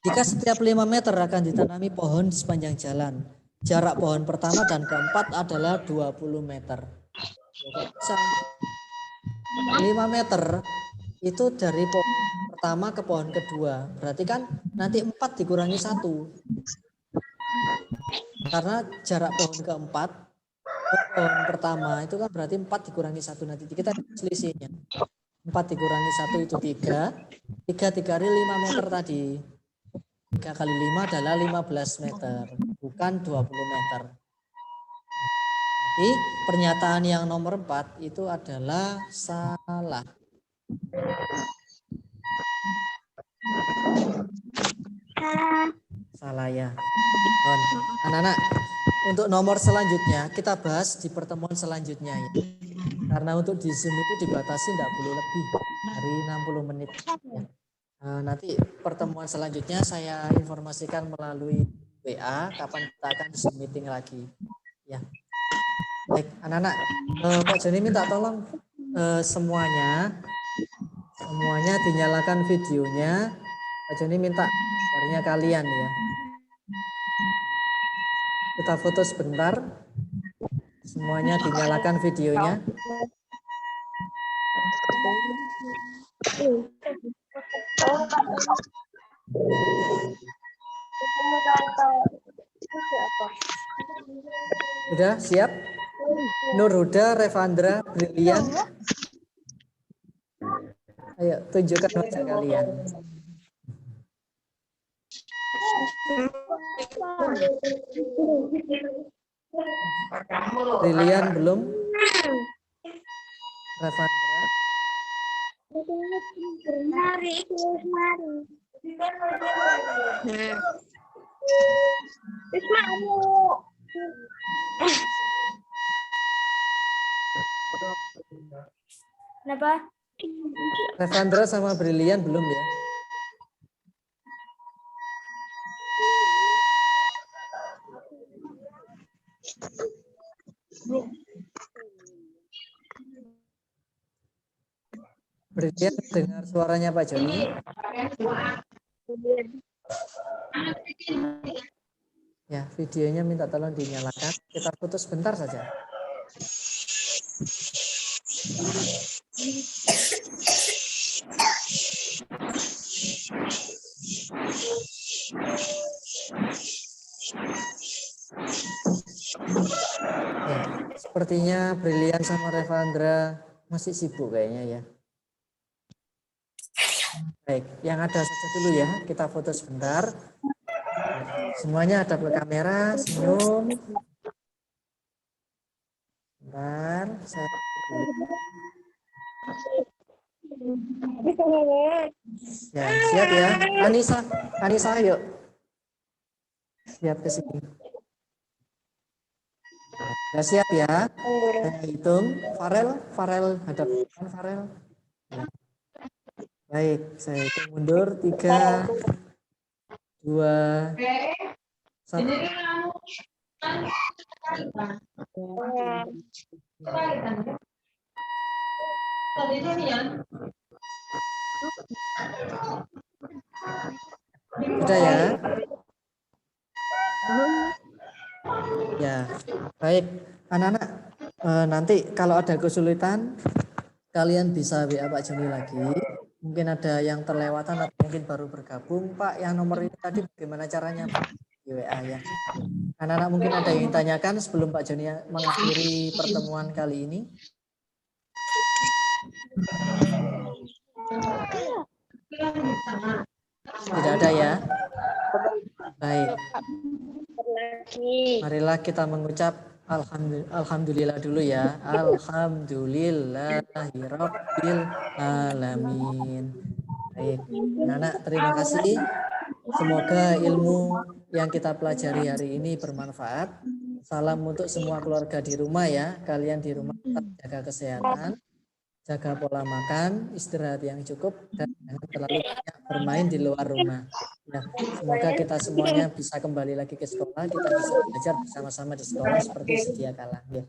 Jika setiap 5 meter akan ditanami pohon di sepanjang jalan. Jarak pohon pertama dan keempat adalah 20 meter. 5 meter itu dari pohon pertama ke pohon kedua. Berarti kan nanti 4 dikurangi 1. Karena jarak pohon keempat ke pohon pertama itu kan berarti 4 dikurangi 1. Nanti kita selisihnya. 4 dikurangi 1 itu 3. 3 dikali 5 meter tadi. 3 kali 5 adalah 15 meter. Bukan 20 meter. Jadi pernyataan yang nomor 4 itu adalah salah. Salah ya. Anak-anak, untuk nomor selanjutnya kita bahas di pertemuan selanjutnya ya. Karena untuk di Zoom itu dibatasi tidak boleh lebih dari 60 menit. Ya. Nanti pertemuan selanjutnya saya informasikan melalui WA kapan kita akan Zoom meeting lagi. Ya. Baik, anak-anak, Pak Joni minta tolong semuanya dinyalakan videonya. Pak Joni minta gambarnya kalian ya. Kita foto sebentar. Semuanya dinyalakan videonya. Sudah siap? Nur Huda, Revandra, Brilian. Ayo tunjukkan wajah kalian. Brilian belum? Revandra. Kenapa? Revandra sama Brilian belum ya? Brilian dengar suaranya Pak Joni? Ya, videonya minta tolong dinyalakan. Kita foto sebentar saja. Ya, sepertinya Brilian sama Revandra masih sibuk kayaknya ya. Baik, yang ada saja dulu ya. Kita foto sebentar. Semuanya hadap ke kamera, senyum. Bentar, saya ya, siap ya. Anissa yuk. Siap ke sini. Ya, siap ya. Saya hitung. Farel hadap depan Farel. Ya. Baik, saya hitung mundur 3, 2, 1. Sudah ya? Ya, baik. Anak-anak, nanti kalau ada kesulitan, kalian bisa WA Pak Joni lagi. Mungkin ada yang terlewatan atau mungkin baru bergabung. Pak, yang nomor ini tadi bagaimana caranya Pak? Di WA ya. Anak-anak mungkin ada yang ditanyakan sebelum Pak Joni mengakhiri pertemuan kali ini. Tidak ada ya? Baik. Marilah kita mengucap alhamdulillah dulu ya. Alhamdulillahirabbil alamin. Baik, anak terima kasih. Semoga ilmu yang kita pelajari hari ini bermanfaat. Salam untuk semua keluarga di rumah ya. Kalian di rumah tetap jaga kesehatan, jaga pola makan, istirahat yang cukup, dan jangan terlalu banyak bermain di luar rumah. Ya, semoga kita semuanya bisa kembali lagi ke sekolah, kita bisa belajar bersama-sama di sekolah seperti sedia kala. Ya.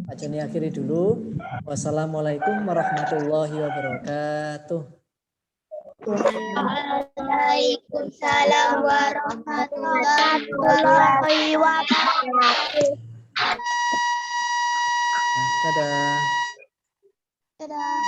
Pak Joni akhiri dulu. Wassalamualaikum warahmatullahi wabarakatuh. Waalaikumsalam warahmatullahi wabarakatuh. Dadah. Dadah.